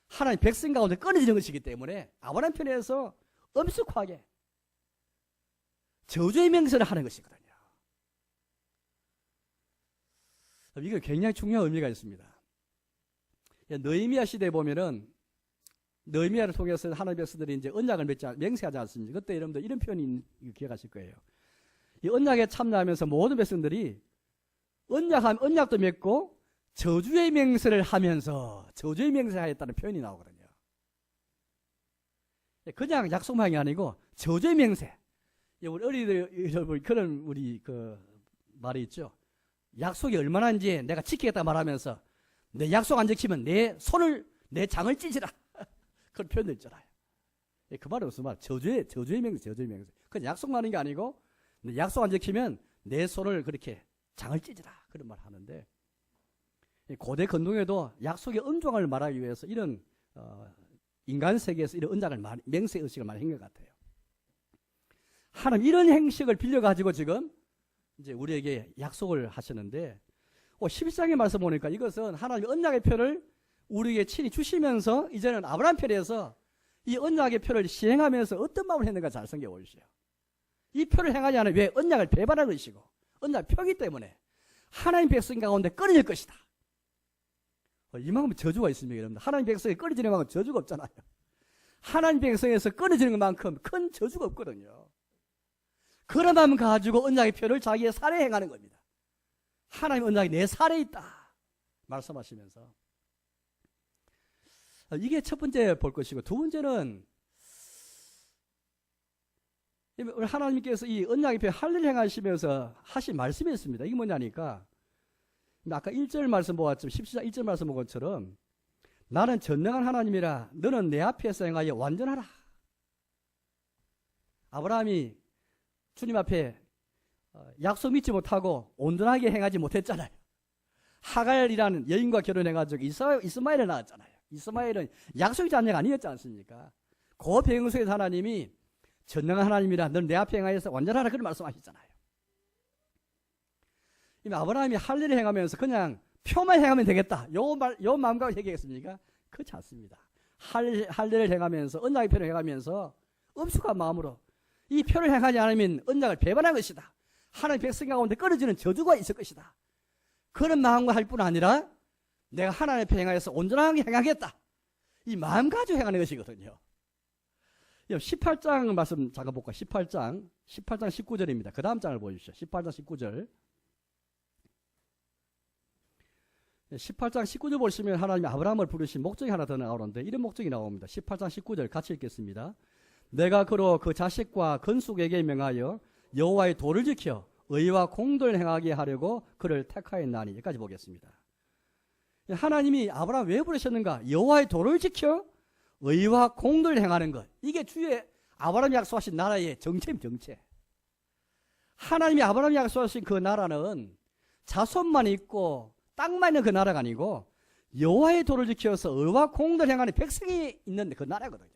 하나님 백성 가운데 끊어지는 것이기 때문에 아브라함 편에서 엄숙하게 저주의 맹세를 하는 것이거든요. 이게 굉장히 중요한 의미가 있습니다. 느헤미야 시대에 보면은 느헤미야를 통해서 하나님의 백성들이 이제 언약을 맹세하지 않습니까? 그때 여러분들 이런 표현이 기억하실 거예요. 이 언약에 참여하면서 모든 백성들이 언약도 맺고 저주의 맹세를 하면서 저주의 맹세하였다는 표현이 나오거든요. 그냥 약속만이 아니고 저주의 맹세. 우리 어린이들 여러분 그런 우리 그 말이 있죠. 약속이 얼마나인지 내가 지키겠다 말하면서 내 약속 안 지키면 내 장을 찢으라. 그런 표현도 있잖아요. 그 말이 무슨 말? 저주의 맹세, 저주의 맹세. 그냥 약속만 하는 게 아니고 내 약속 안 지키면 내 손을 그렇게 장을 찢으라. 그런 말 하는데 고대 근동에도 약속의 엄중함을 말하기 위해서 이런 인간 세계에서 이런 언약을 맹세 의식을 많이 한 것 같아요. 하나님 이런 행식을 빌려가지고 지금 이제 우리에게 약속을 하시는데 11장의 말씀 보니까 이것은 하나님의 언약의 표를 우리에게 친히 주시면서 이제는 아브라함 편에서 이 언약의 표를 시행하면서 어떤 마음을 했는가 잘 생각해 보십시오. 이 표를 행하지 않으면 왜 언약을 배반하는 것이고 언약 표기 때문에 하나님 백성 가운데 끊어질 것이다. 이만큼 저주가 있습니다. 여러분들. 하나님 백성이 끊어지는 만큼 저주가 없잖아요. 하나님 백성에서 끊어지는 만큼 큰 저주가 없거든요. 그런 마음 가지고 언약의 표를 자기의 살에 행하는 겁니다. 하나님 언약이 내 살에 있다 말씀하시면서 이게 첫 번째 볼 것이고 두 번째는 하나님께서 이 언약의 표 할례를 행하시면서 하신 말씀이 있습니다. 이게 뭐냐니까 아까 1절 말씀 보았지만 17장 1절 말씀 본 것처럼 나는 전능한 하나님이라 너는 내 앞에서 행하여 완전하라. 아브라함이 주님 앞에 약속 믿지 못하고 온전하게 행하지 못했잖아요. 하갈이라는 여인과 결혼해가지고 이스마엘을 낳았잖아요. 이스마엘은 약속의 자녀가 아니었지 않습니까? 그 배경 속에서 하나님이 전능한 하나님이라 너는 내 앞에 행하여서 완전하라 그런 말씀하셨잖아요. 아브라함이 할례를 행하면서 그냥 표만 행하면 되겠다. 요 마음과 얘기했습니까? 그렇지 않습니다. 할례를 행하면서 언약의 표를 행하면서 엄숙한 마음으로 이 표를 행하지 않으면 언약을 배반한 것이다. 하나님 백성 가운데 끊어지는 저주가 있을 것이다. 그런 마음과 할 뿐 아니라 내가 하나님의 표 행하여서 온전하게 행하겠다. 이 마음 가지고 행하는 것이거든요. 18장 말씀 잠깐 볼까요? 18장 19절입니다. 그 다음 장을 보여주시죠. 18장 19절. 18장 19절 보시면 하나님이 아브라함을 부르신 목적이 하나 더 나오는데 이런 목적이 나옵니다. 18장 19절 같이 읽겠습니다. 내가 그로 그 자식과 건숙에게 명하여 여호와의 도를 지켜 의와 공도를 행하게 하려고 그를 택하였나니. 여기까지 보겠습니다. 하나님이 아브라함 왜 부르셨는가? 여호와의 도를 지켜 의와 공도를 행하는 것. 이게 주의 아브라함이 약속하신 나라의 정체입니다. 정체. 하나님이 아브라함이 약속하신 그 나라는 자손만 있고 땅만 있는 그 나라가 아니고 여호와의 도를 지켜서 의와 공도를 행하는 백성이 있는 그 나라거든요.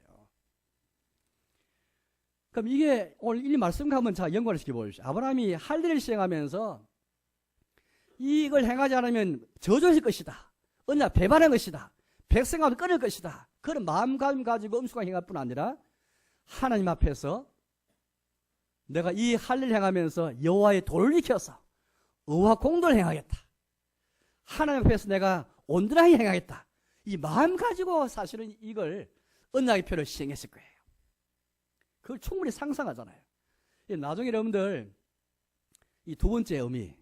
그럼 이게 오늘 이 말씀과 한번 자 연관을 시켜보십시오. 아브라함이 할례를 시행하면서 이걸 행하지 않으면 저주할 것이다. 언약 배반할 것이다. 백성과도 끊을 것이다. 그런 마음가짐 가지고 엄숙하게 행할 뿐 아니라 하나님 앞에서 내가 이 할례를 행하면서 여호와의 도를 지켜서 의와 공도를 행하겠다. 하나님 앞에서 내가 온전하게 행하겠다. 이 마음 가지고 사실은 이걸 언약의 표를 시행했을 거예요. 그걸 충분히 상상하잖아요. 나중에 여러분들 이 두 번째 의미,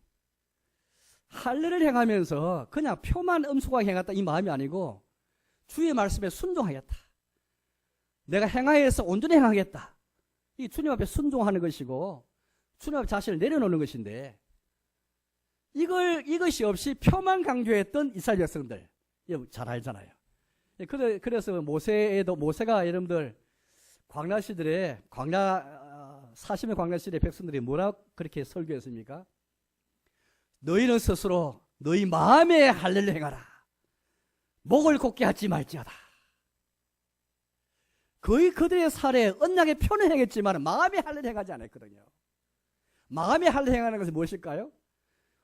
할례를 행하면서 그냥 표만 엄숙하게 행했다 이 마음이 아니고 주의 말씀에 순종하겠다. 내가 행하여서 온전히 행하겠다. 이 주님 앞에 순종하는 것이고 주님 앞에 자신을 내려놓는 것인데 이것이 없이 표만 강조했던 이스라엘 백성들 잘 알잖아요. 그래서 모세가 여러분들 광야 시절에 40년 광야 시절에 백성들이 뭐라 그렇게 설교했습니까? 너희는 스스로 너희 마음의 할례를 행하라. 목을 곧게 하지 말지어다. 거의 그들의 살에 언약의 표는 행했지만 마음의 할례를 행하지 않았거든요. 마음의 할례를 행하는 것은 무엇일까요?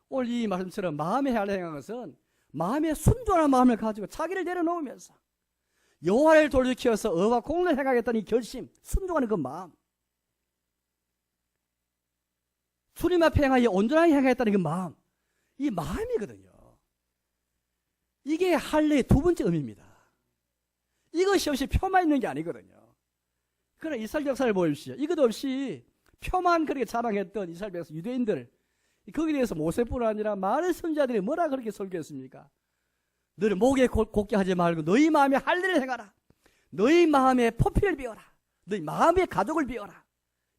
오늘 이 말씀처럼 마음의 할례를 행하는 것은 마음의 순종한 마음을 가지고 자기를 내려놓으면서 여호와를 돌이켜서 의와 공의를 행하겠다는 이 결심, 순종하는 그 마음, 주님 앞에 행하여 온전하게 행하겠다는 그 마음, 이 마음이거든요. 이게 할례의 두 번째 의미입니다. 이것이 없이 표만 있는 게 아니거든요. 그러나 이스라엘 역사를 보십시오. 이것 없이 표만 그렇게 자랑했던 이스라엘 백성 유대인들, 거기에 대해서 모세뿐 아니라 많은 선지자들이 뭐라 그렇게 설교했습니까? 너를 목에 곧게 하지 말고 너희 마음에 할례를 행하라. 너희 마음에 포피를 비워라. 너희 마음에 가족을 비워라.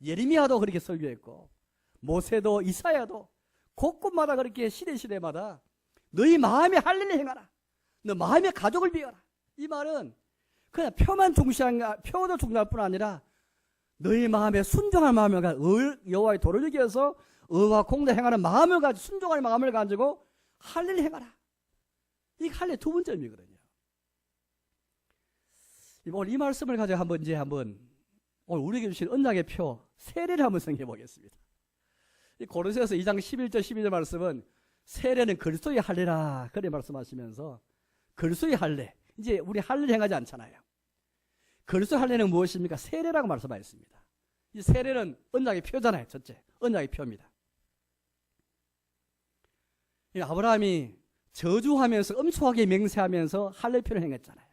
예레미야도 그렇게 설교했고 모세도 이사야도 곳곳마다 그렇게 시대마다 너희 마음에 할례를 행하라. 너 마음에 가족을 비워라. 이 말은 그냥 표만 표도 중요할 뿐 아니라 너희 마음에 순종할 마음을 가지고 여호와의 도를 지켜서 의와 공의를 행하는 마음을 가지고 순종할 마음을 가지고 할례를 행하라. 이게 할례 두 번째 의미거든요. 오늘 이 말씀을 가지고 한번 오늘 우리에게 주신 언약의 표 세례를 한번 생각해 보겠습니다. 고린도서에서 2장 11절 12절 말씀은 세례는 그리스도의 할례라 그렇게 말씀하시면서 그리스도의 할례, 이제 우리 할례를 행하지 않잖아요. 그리스도의 할례는 무엇입니까? 세례라고 말씀하셨습니다. 이 세례는 언약의 표잖아요. 첫째, 언약의 표입니다. 아브라함이 저주하면서 엄숙하게 맹세하면서 할례표를 행했잖아요.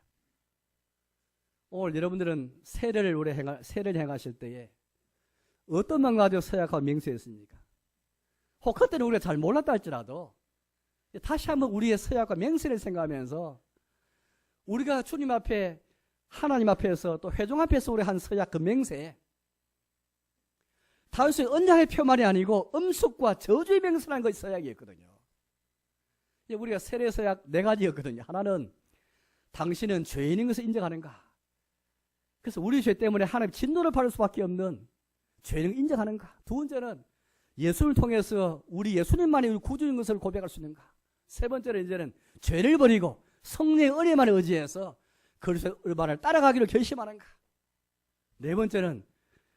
오늘 여러분들은 세례를 행하실 때에 어떤 마음 가지고 서약하고 맹세했습니까? 혹 그때는 우리가 잘 몰랐다 할지라도 다시 한번 우리의 서약과 맹세를 생각하면서 우리가 주님 앞에 하나님 앞에서 또 회중 앞에서 우리 한 서약 그 맹세, 단순히 언약의 표만이 아니고 음숙과 저주의 맹세라는 것이 서약이었거든요. 우리가 세례 서약 4가지였거든요. 하나는 당신은 죄인인 것을 인정하는가. 그래서 우리 죄 때문에 하나님 진노를 받을 수밖에 없는 죄인을 인정하는가. 두 번째는 예수를 통해서 우리 예수님만이 우리 구주인 것을 고백할 수 있는가. 세 번째는 이제는 죄를 버리고 성령의 은혜만을 의지해서 그리스도의 얼반을 따라가기를 결심하는가. 네 번째는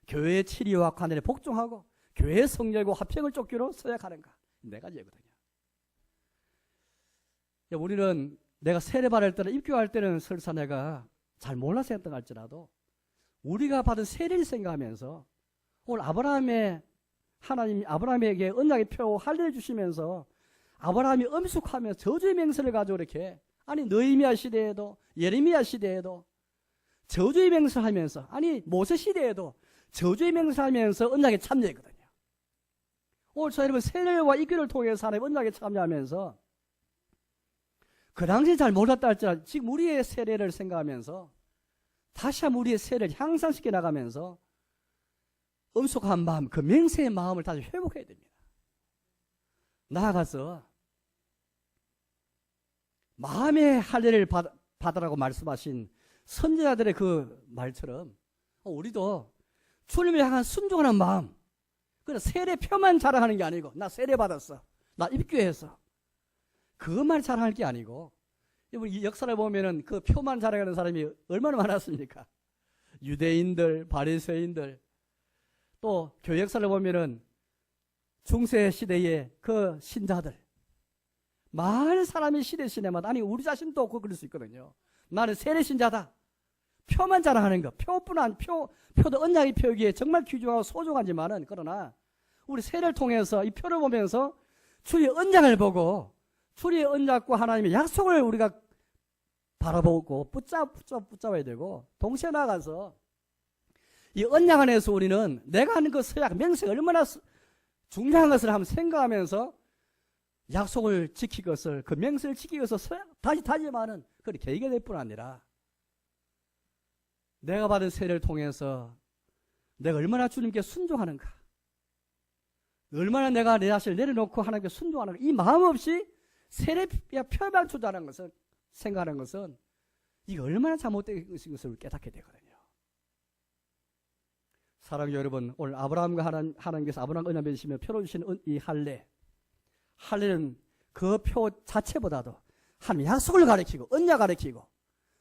교회의 치리와 관할에 복종하고 교회의 성결과 화평을 쫓기로 서약하는가. 4가지거든요. 우리는 내가 세례받을 때나 입교할 때는 설사 내가 잘 몰라서 했던 할지라도 우리가 받은 세례를 생각하면서 오늘 하나님이 아브라함에게 언약의 표 할례를 주시면서 아브라함이 엄숙하며 저주의 맹세를 가지고 이렇게 느헤미야 시대에도 예레미야 시대에도 저주의 맹세를 하면서 모세 시대에도 저주의 맹세를 하면서 언약에 참여했거든요. 오늘 저 여러분 세례와 입교를 통해서 하나님 언약에 참여하면서 그 당시 잘 몰랐다 할지라도 지금 우리의 세례를 생각하면서 다시 한번 우리의 세례를 향상시켜 나가면서 엄숙한 마음, 그 맹세의 마음을 다시 회복해야 됩니다. 나아가서 마음의 할례를 받으라고 말씀하신 선지자들의 그 말처럼 우리도 주님을 향한 순종하는 마음, 그냥 세례표만 자랑하는 게 아니고 나 세례 받았어, 나 입교했어, 그것만 자랑할 게 아니고 이 역사를 보면은 그 표만 자랑하는 사람이 얼마나 많았습니까? 유대인들, 바리새인들, 또 교회 역사를 보면은 중세 시대의 그 신자들, 많은 사람이 시대마다 우리 자신도 그럴 수 있거든요. 나는 세례 신자다. 표만 자랑하는 것, 표도 언약의 표기에 정말 귀중하고 소중하지만은, 그러나 우리 세례를 통해서 이 표를 보면서 주의 언약을 보고 주의 언약과 하나님의 약속을 우리가 바라보고 붙잡아야 되고, 동시에 나아가서 이 언약 안에서 우리는 내가 하는 그 서약, 맹세가 얼마나 중요한 것을 한번 생각하면서 약속을 지키기 것을, 그 맹세를 지키기 위해서 다시 다짐하는 그런 계기가 될 뿐 아니라, 내가 받은 세례를 통해서 내가 얼마나 주님께 순종하는가, 얼마나 내가 내 자신을 내려놓고 하나님께 순종하는가, 이 마음 없이 세례 표만 주자는 것은, 생각하는 것은 이게 얼마나 잘못된 것을 깨닫게 되거든요. 사랑하는 여러분, 오늘 아브라함과 하나님께서 아브라함 언약 맺으시며 표로 주신 이 할례는 그 표 자체보다도 하나님 약속을 가리키고 언약 가리키고,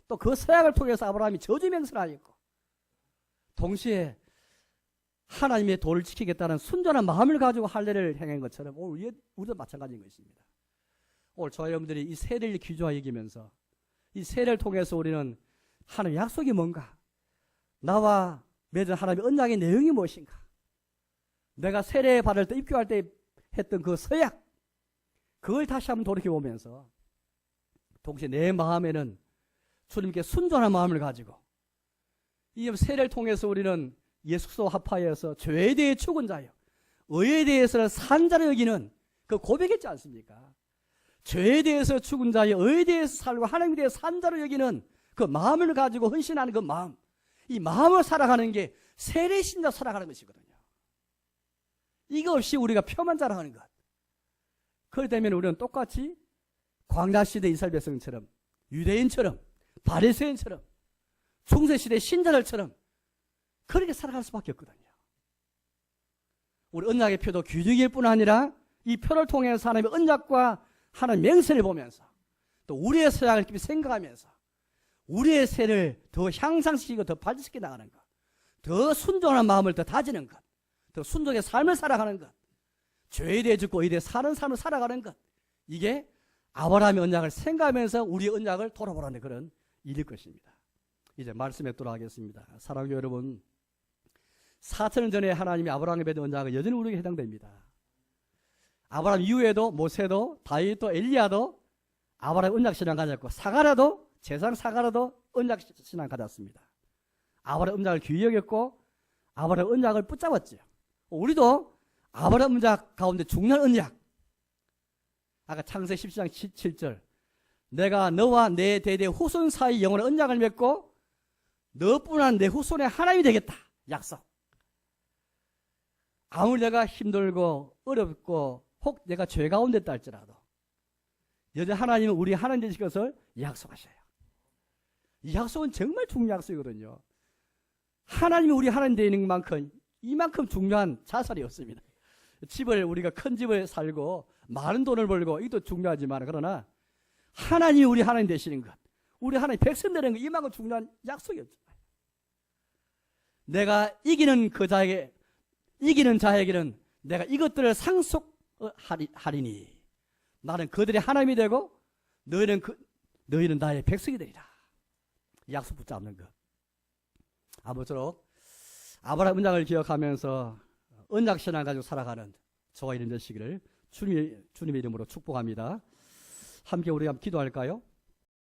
또 그 서약을 통해서 아브라함이 저주 맹세를 하였고, 동시에 하나님의 도를 지키겠다는 순전한 마음을 가지고 할례를 행한 것처럼 오늘 우리도 마찬가지인 것입니다. 오늘 저와 여러분들이 이 세례를 귀중하게 여기면서 이 세례를 통해서 우리는 하나님의 약속이 뭔가, 나와 맺은 하나님의 언약의 내용이 무엇인가, 내가 세례 받을 때, 입교할 때 했던 그 서약, 그걸 다시 한번 돌이켜보면서 동시에 내 마음에는 주님께 순전한 마음을 가지고, 이 세례를 통해서 우리는 예수 그리스도 합하여서 죄에 대해 죽은 자요, 의에 대해서는 산 자로 여기는 그 고백했지 않습니까? 죄에 대해서 죽은 자요, 의에 대해서 살고 하나님에 대해서 산 자로 여기는 그 마음을 가지고 헌신하는 그 마음, 이 마음을 살아가는 게 세례 신자 살아가는 것이거든요. 이거 없이 우리가 표만 자랑하는 것, 그렇기 때문에 우리는 똑같이 광야시대 이스라엘 백성처럼, 유대인처럼, 바리새인처럼, 중세시대 신자들처럼 그렇게 살아갈 수밖에 없거든요. 우리 언약의 표도 규정일 뿐 아니라 이 표를 통해서 하나님의 언약과 하나님 맹세를 보면서, 또 우리의 서약을 깊이 생각하면서 우리의 세를 더 향상시키고 더 발전시켜 나가는 것, 더 순종한 마음을 더 다지는 것, 더 순종의 삶을 살아가는 것, 죄에 대해 죽고 의에 대해 사는 삶을 살아가는 것, 이게 아브라함의 언약을 생각하면서 우리의 언약을 돌아보라는 그런 일일 것입니다. 이제 말씀에 돌아가겠습니다. 사랑하는 여러분, 4,000년 전에 하나님이 아브라함에 맺은 언약은 여전히 우리에게 해당됩니다. 아브라함 이후에도 모세도 다윗도 엘리야도 아브라함 언약 신앙 가졌고, 사가라도 제사장 사가라도 언약 신앙 가졌습니다. 아브라함 언약을 귀히 여겼고 아브라함 언약을 붙잡았죠. 우리도 아브라함 언약 가운데 중요한 언약, 아까 창세기 17장 7절, 내가 너와 내 대대 후손 사이 영원한 언약을 맺고 너뿐만 내 후손의 하나님이 되겠다, 약속. 아무리 내가 힘들고 어렵고 혹 내가 죄 가운데 있다 할지라도 여전히 하나님은 우리 하나님 되실 것을 약속하셔요. 이 약속은 정말 중요한 약속이거든요. 하나님이 우리 하나님 되는 만큼 이만큼 중요한 자산이 없습니다. 집을, 우리가 큰 집을 살고 많은 돈을 벌고 이것도 중요하지만, 그러나 하나님이 우리 하나님 되시는 것, 우리 하나님 백성 되는 것, 이만큼 중요한 약속이 없잖아요. 내가 이기는 자에게는 내가 이것들을 상속하리니 나는 그들의 하나님이 되고 너희는 나의 백성이 되리라. 약속 붙잡는 것. 아무쪼록 아브라함 언약을 기억하면서 언약 신앙을 가지고 살아가는 저와 이런 되시기를 주님의 이름으로 축복합니다. 함께 우리 한번 기도할까요?